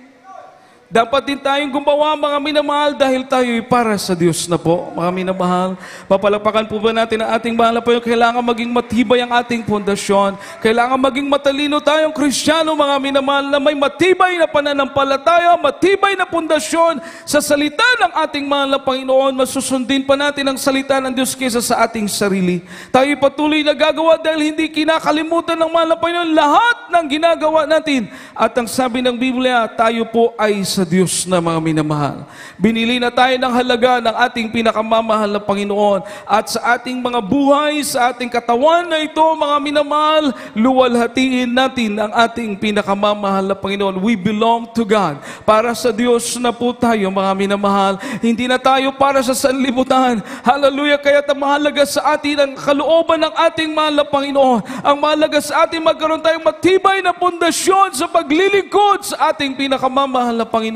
A: Dapat din tayong gumawa, mga minamahal, dahil tayo'y para sa Diyos na po, mga minamahal. Papalapakan po ba natin ang ating mahal na Panginoon? Kailangan maging matibay ang ating pundasyon. Kailangan maging matalino tayong Kristiyano, mga minamahal, na may matibay na pananampalataya, matibay na pundasyon sa salita ng ating mahal na Panginoon. Masusundin pa natin ang salita ng Diyos kaysa sa ating sarili. Tayo'y patuloy na gagawa dahil hindi kinakalimutan ng mahal na Panginoon lahat ng ginagawa natin. At ang sabi ng Biblia, tayo po ay sa Diyos na mga minamahal. Binili na tayo ng halaga ng ating pinakamamahal na Panginoon. At sa ating mga buhay, sa ating katawan na ito, mga minamahal, luwalhatiin natin ang ating pinakamamahal na Panginoon. We belong to God. Para sa Diyos na po tayo, mga minamahal. Hindi na tayo para sa sanlibutan. Hallelujah! Kaya mahalaga sa atin ang kalooban ng ating mahal na Panginoon. Ang mahalaga sa atin magkaroon tayong matibay na pundasyon sa paglilingkod sa ating pinakamamahal na Panginoon.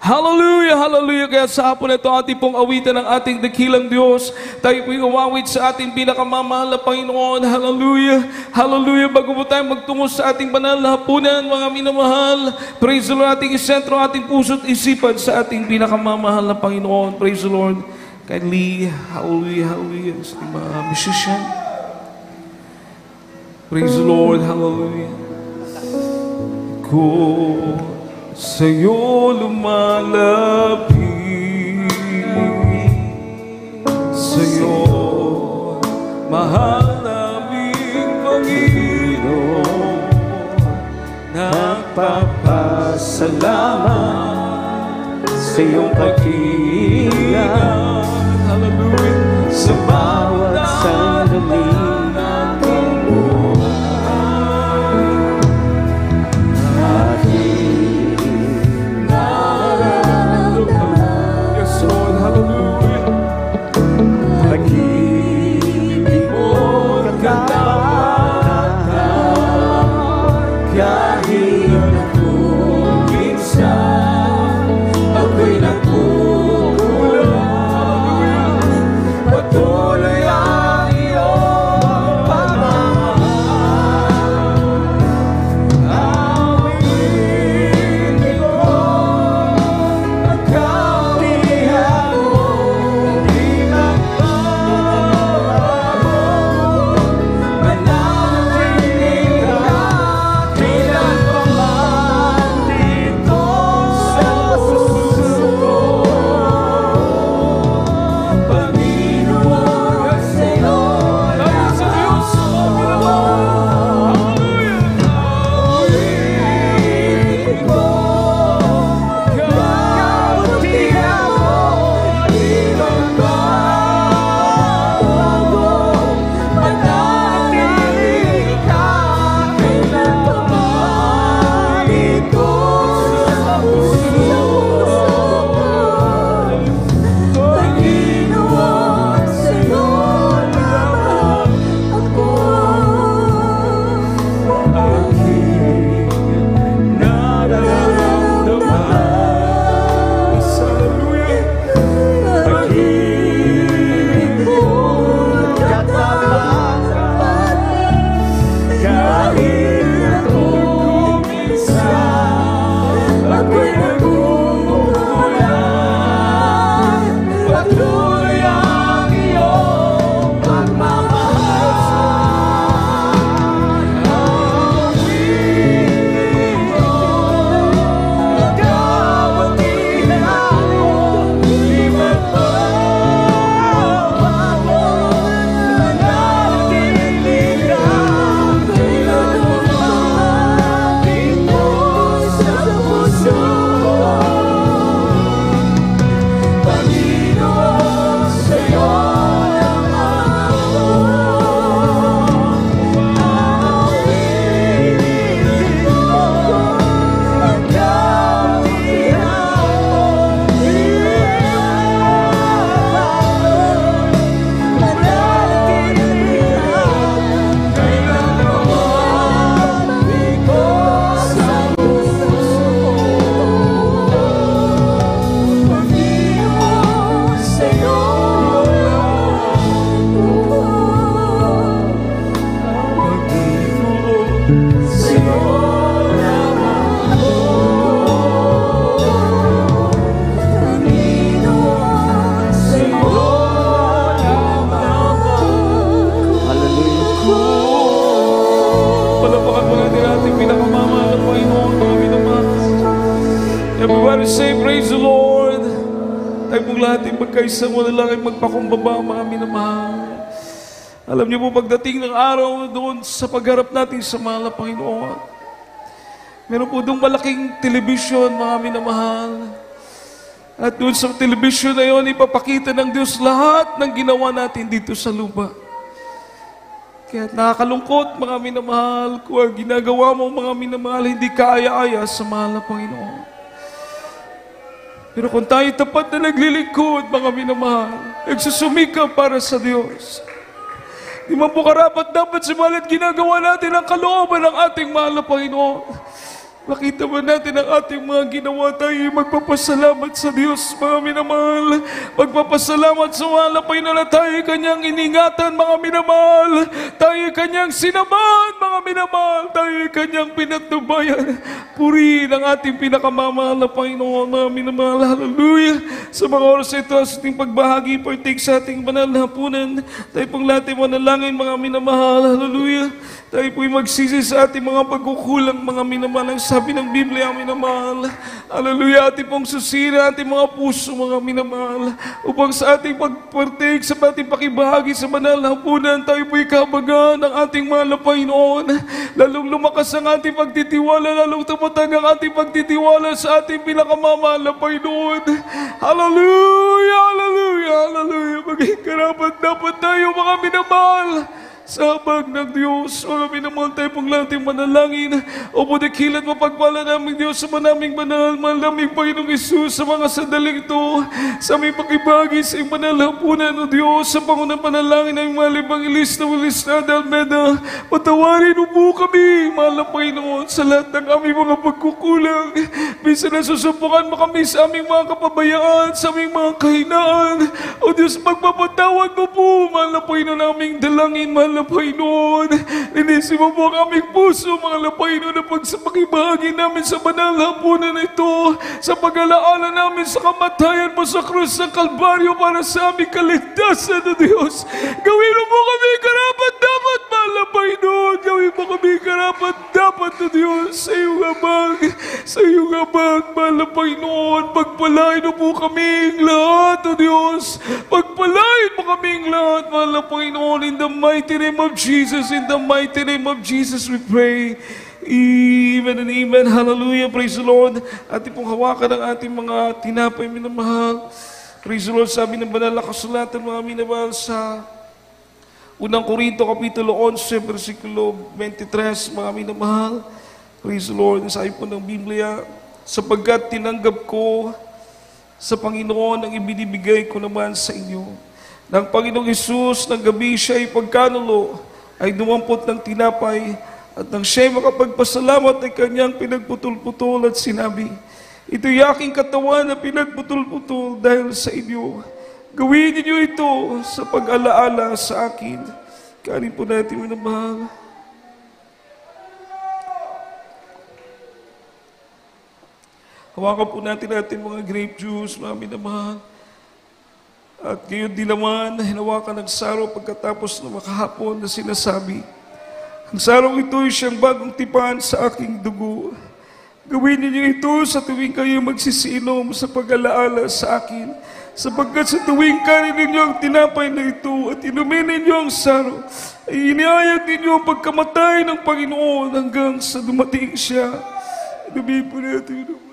A: Hallelujah, hallelujah. Kaya sa hapon na ito, ating pong awitan ng ating dakilang Diyos. Tayo po'y umawit sa ating pinakamamahal na Panginoon. Hallelujah, hallelujah. Bago po tayo magtungo sa ating banal na hapunan, mga minamahal, praise the Lord, ating isentro, ating puso't isipan sa ating pinakamamahal na Panginoon. Praise the Lord. Kindly, hallelujah, hallelujah. Sa ating mga musician. Praise the Lord, hallelujah. Sa'yo lumalapit, sa'yo mahal naming Panginoon, nagpapasalamat sa iyong pag-iingat. Hallelujah. Sa bawat sandali natin Everybody say, praise the Lord. Tayo pong lahat ay magkaisa mo na lang ay magpakumbaba, mga minamahal. Alam niyo po, pagdating ng araw doon sa pagharap natin sa mahal na Panginoon, meron po doon malaking television, mga minamahal. At doon sa television na yun, ipapakita ng Diyos lahat ng ginawa natin dito sa lupa. Kaya nakakalungkot, mga minamahal, kung ang ginagawa mo, mga minamahal, hindi kaaya-aya sa mahal na Panginoon. Pero kung tayo tapat na naglilingkod, mga minamahal, nagsusumika para sa Diyos, di man po karapat dapat sumalit ginagawa natin ang kalooban ng ating mahal na Panginoon. Makita ba natin ang ating mga ginawa, tayo magpapasalamat sa Diyos, mga minamahal. Magpapasalamat sa mahal na Panginoon na tayo kanyang iningatan, mga minamahal. Tayo kanyang sinabahan, mga minamahal. Tayo kanyang pinatnubayan. Purihin ang ating pinakamamahal na Panginoon, mga minamahal. Hallelujah. Sa mga oras ito, sa ating pagbahagi, partake sa ating banal na hapunan. Tayo pong lahat ay manalangin, mga minamahal. Hallelujah. Tayo po'y magsisi sa ating mga pagkukulang, mga minamahal. Ang sabi ng Biblia, minamahal. Hallelujah. Ating pong susira, ating mga puso, mga minamahal. Upang sa ating pagpartake, sa ating pakibahagi sa banal na hapunan, tayo po'y kabagan ng ating mahal na Panginoon. Lalong lumakas ang ating pagtitiwala, lalong tumatag ang ating pagtitiwala sa ating pinakamamahal na Panginoon. Hallelujah, hallelujah, hallelujah. Maging karapat dapat tayo, mga minamahal. Sa habag ng Diyos, mga minamahal, tayo pong lahat ay manalangin. O po dakilat mapagpala naming Diyos sa manaming banal, mahal naming Panginoong Isus, sa mga sandaling ito, sa may pakibagi sa iyong banal na hapunan, O Diyos, sa pangunang panalangin ng mga Evangelista Wilista Almeda, patawarin mo po kami, mahal na Panginoon, sa lahat ng aming mga pagkukulang. Minsan nasusubukan mo kami sa aming mga kapabayaan, sa aming mga kahinaan. O Diyos, magpapatawad mo po, mahal na Panginoon, aming dalangin, mahal na Panginoon. Linisin mo po ang aming puso, mga Panginoon, na pagsapakibahagi namin sa banal na hapunan na ito, sa pag-alaala namin sa kamatayan mo sa krus ng Kalbaryo para sa aming kaligtasan, O Diyos. Gawin mo po kami karapat dapat, mahal na Panginoon. Gawin mo kami karapat dapat, O Diyos, sa iyong habag, sa iyong habag, mahal na Panginoon. Pagpalain mo po kaming lahat, O Diyos. Pagpalain mo kaming lahat, mahal na Panginoon, in the mighty name of Jesus, in the mighty name of Jesus we pray. Amen and amen. Hallelujah. Praise the Lord. Ating pong hawakan ang ating mga tinapay, minamahal. Praise the Lord. Sabi ng banal na kasulatan, mga minamahal, sa unang Korinto, kapitulo 11, versikulo 23, mga minamahal. Praise the Lord. Sabi po ng Biblia, sapagkat tinanggap ko sa Panginoon ang ibinibigay ko naman sa inyo. Ng Panginoong Isus, ng gabi siya ay pagkanulo, ay dumampot ng tinapay, at nang siya'y makapagpasalamat ay kanyang pinagputol-putol at sinabi, ito'y aking katawan na pinagputol-putol dahil sa inyo. Gawin niyo ito sa pag-alaala sa akin. Kanin po natin, minamahal. Hawakan po natin mga grape juice, mga minamahal. At ngayon din naman, hinawakan ng saro pagkatapos na makahapon na sinasabi, ang sarong ito ay siyang bagong tipan sa aking dugo. Gawin niyo ito sa tuwing kayo magsisinom sa pag-alaala sa akin, sapagkat sa tuwing kanin ninyo ang tinapay na ito at inumin ninyo ang saro, ay iniayag ninyo ang pagkamatay ng Panginoon hanggang sa dumating siya. Inumin po natin.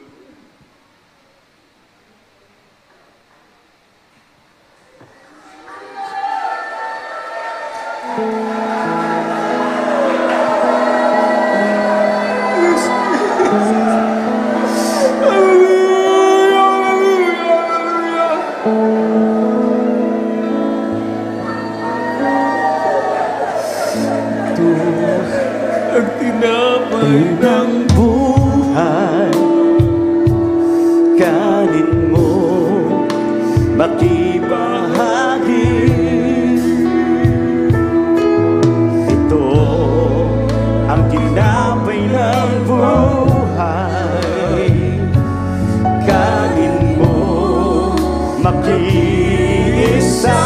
F: ng buhay, kanin mo makibahagi. Ito ang tinapay ng buhay, kanin mo makiisa.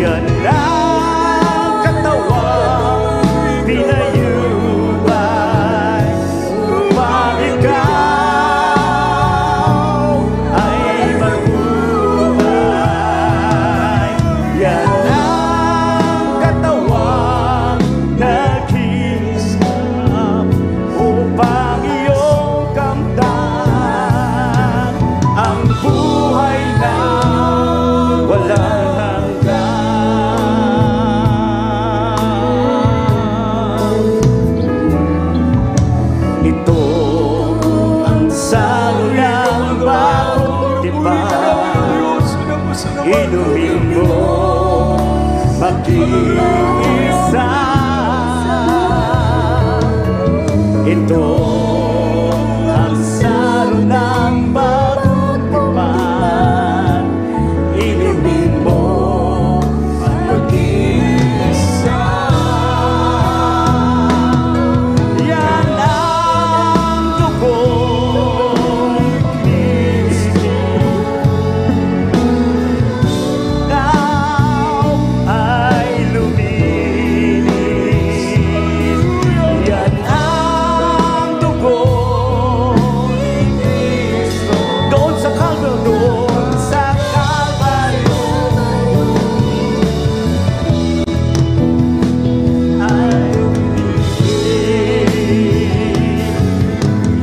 F: Yan ang katawang inumin mo mag-iisa. Ito ang saro ng bagong tipan, inumin mo mag-iisa. Yan ang dugo ni Kristo, now ay luminis. Yan ang dugo ni Kristo, doon sa Calvary, doon sa Calvary ay luminis.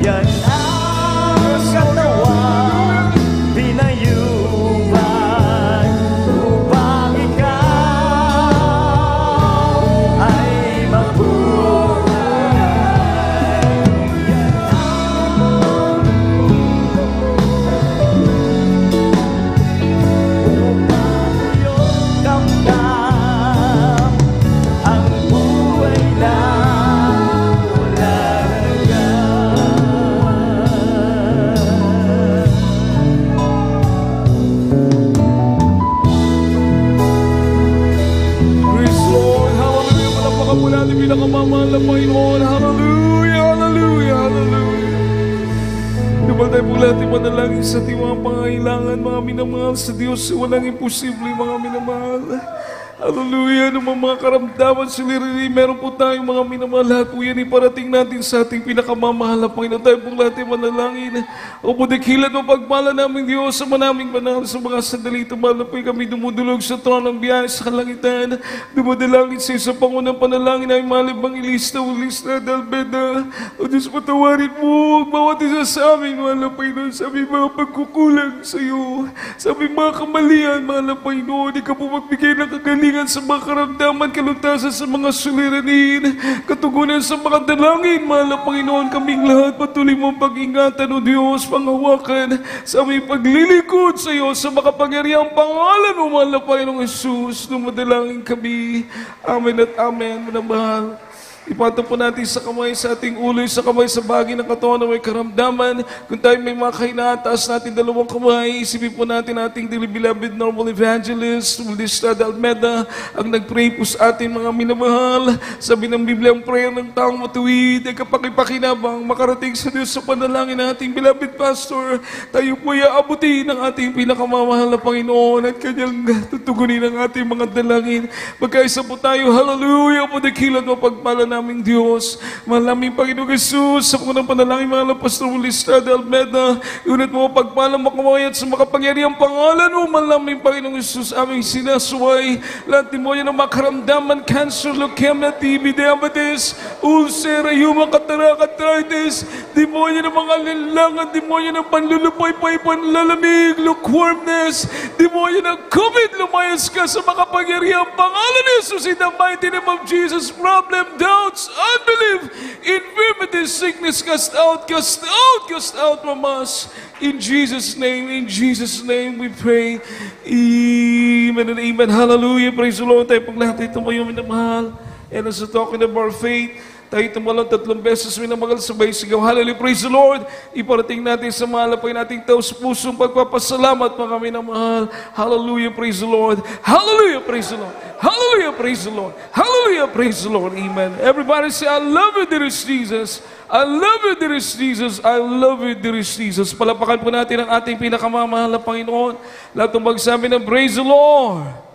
F: Yan ang katawan pinayuhan upang ikaw ay mabuhay. Yan ang upang iyong damdam ang buhay na walang hanggan.
A: Praise the Lord. Hallelujah. Palapakan po natin pinakamamahal na Panginoon. Hallelujah, hallelujah, hallelujah. Diba tayo po lahat yung manalangin sa ating mga pangailangan, mga minamahal sa Diyos. Walang imposible, mga minamahal. Hallelujah. Ano mga karamdaman, suliranin, meron po tayong mga minamahal. Lahat po yan iparating natin sa ating pinakamamahal na Panginoon. Tayo po lahat yung manalangin. O budikilat mo pagpala namin Diyos sa manaming banal sa mga sandali. Tumala po kami dumudulog sa trono ng biyaya sa kalangitan. Dumadalangin sa isa pangunang panalangin ay malibang ilista o lista dalbeda. O Diyos, patawarin mo ang bawat isa sa amin, mahal na Panginoon, sa aming mga pagkukulang sa iyo, sa aming mga kamalian, mahal na Panginoon. Di ka po magbigay ng kagalingan sa mga karamdaman, kalutasan sa mga suliranin, katugunan sa mga dalangin, mahal na Panginoon. Kaming lahat patuloy mong pag-ingatan, O Diyos, panghawakan sa aming paglilingkod sa iyo, sa makapangyarihang pangalan mo, mahal na Panginoong Jesus. Dumadalangin kami. Amen at amen, manamahal. Ipatong po natin sa kamay sa ating ulo, sa kamay sa bagay ng katawan na may karamdaman. Kung tayo may mga kahinataas natin dalawang kamay, isipin po natin ating dearly beloved normal evangelist, Melissa Almeda, ang nag-pray po sa ating mga minamahal. Sabi ng Biblia, ang prayer ng taong matuwid ay kapakipakinabang makarating sa Diyos sa panalangin ng ating beloved pastor. Tayo po ay aabutin ng ating pinakamamahal na Panginoon at kanyang tutugunin ang ating mga dalangin. Magkaisa po tayo, hallelujah, po dakilan mo pagpala naming Diyos. Malaming Panginoong Jesus, sa unang panalangin mga Pastor Melissa Almeda, unat mo pagpalang makamay at sa makapangyarihang pangalan mo, malaming Panginoong Jesus, aming sinasuway lahat mo yan ang makaramdaman, cancer, leukemia, TB, diabetes, ulcer, human cataract, arthritis, demonyo ng mga lilangan, demonyo ng panlulupay-pay, panlalamig, lukewarmness, demonyo ng COVID, lumayas ka sa makapangyarihang pangalan ni Jesus, in the mighty name of Jesus. Problem, doubts, unbelief, infirmity, sickness, cast out, mamas. In Jesus' name we pray. Amen and amen. Hallelujah. Praise the Lord. Tayo pag lahat ito mo yung minamahal. And as we're talking about faith, tayo tumalong 3 beses minamagal sabay sigaw. Hallelujah. Praise the Lord. Iparating natin sa malapay nating taos pusong pagpapasalamat mga minamahal. Hallelujah. Praise the Lord. Hallelujah. Praise the Lord. Hallelujah. Praise the Lord. Hallelujah. Praise the Lord. Amen. Everybody say, I love you, dear Jesus. I love you, dear Jesus. I love you, dear Jesus. Palapakan po natin ang ating pinakamamahal na Panginoon. Lahat ng magsabi ng praise the Lord.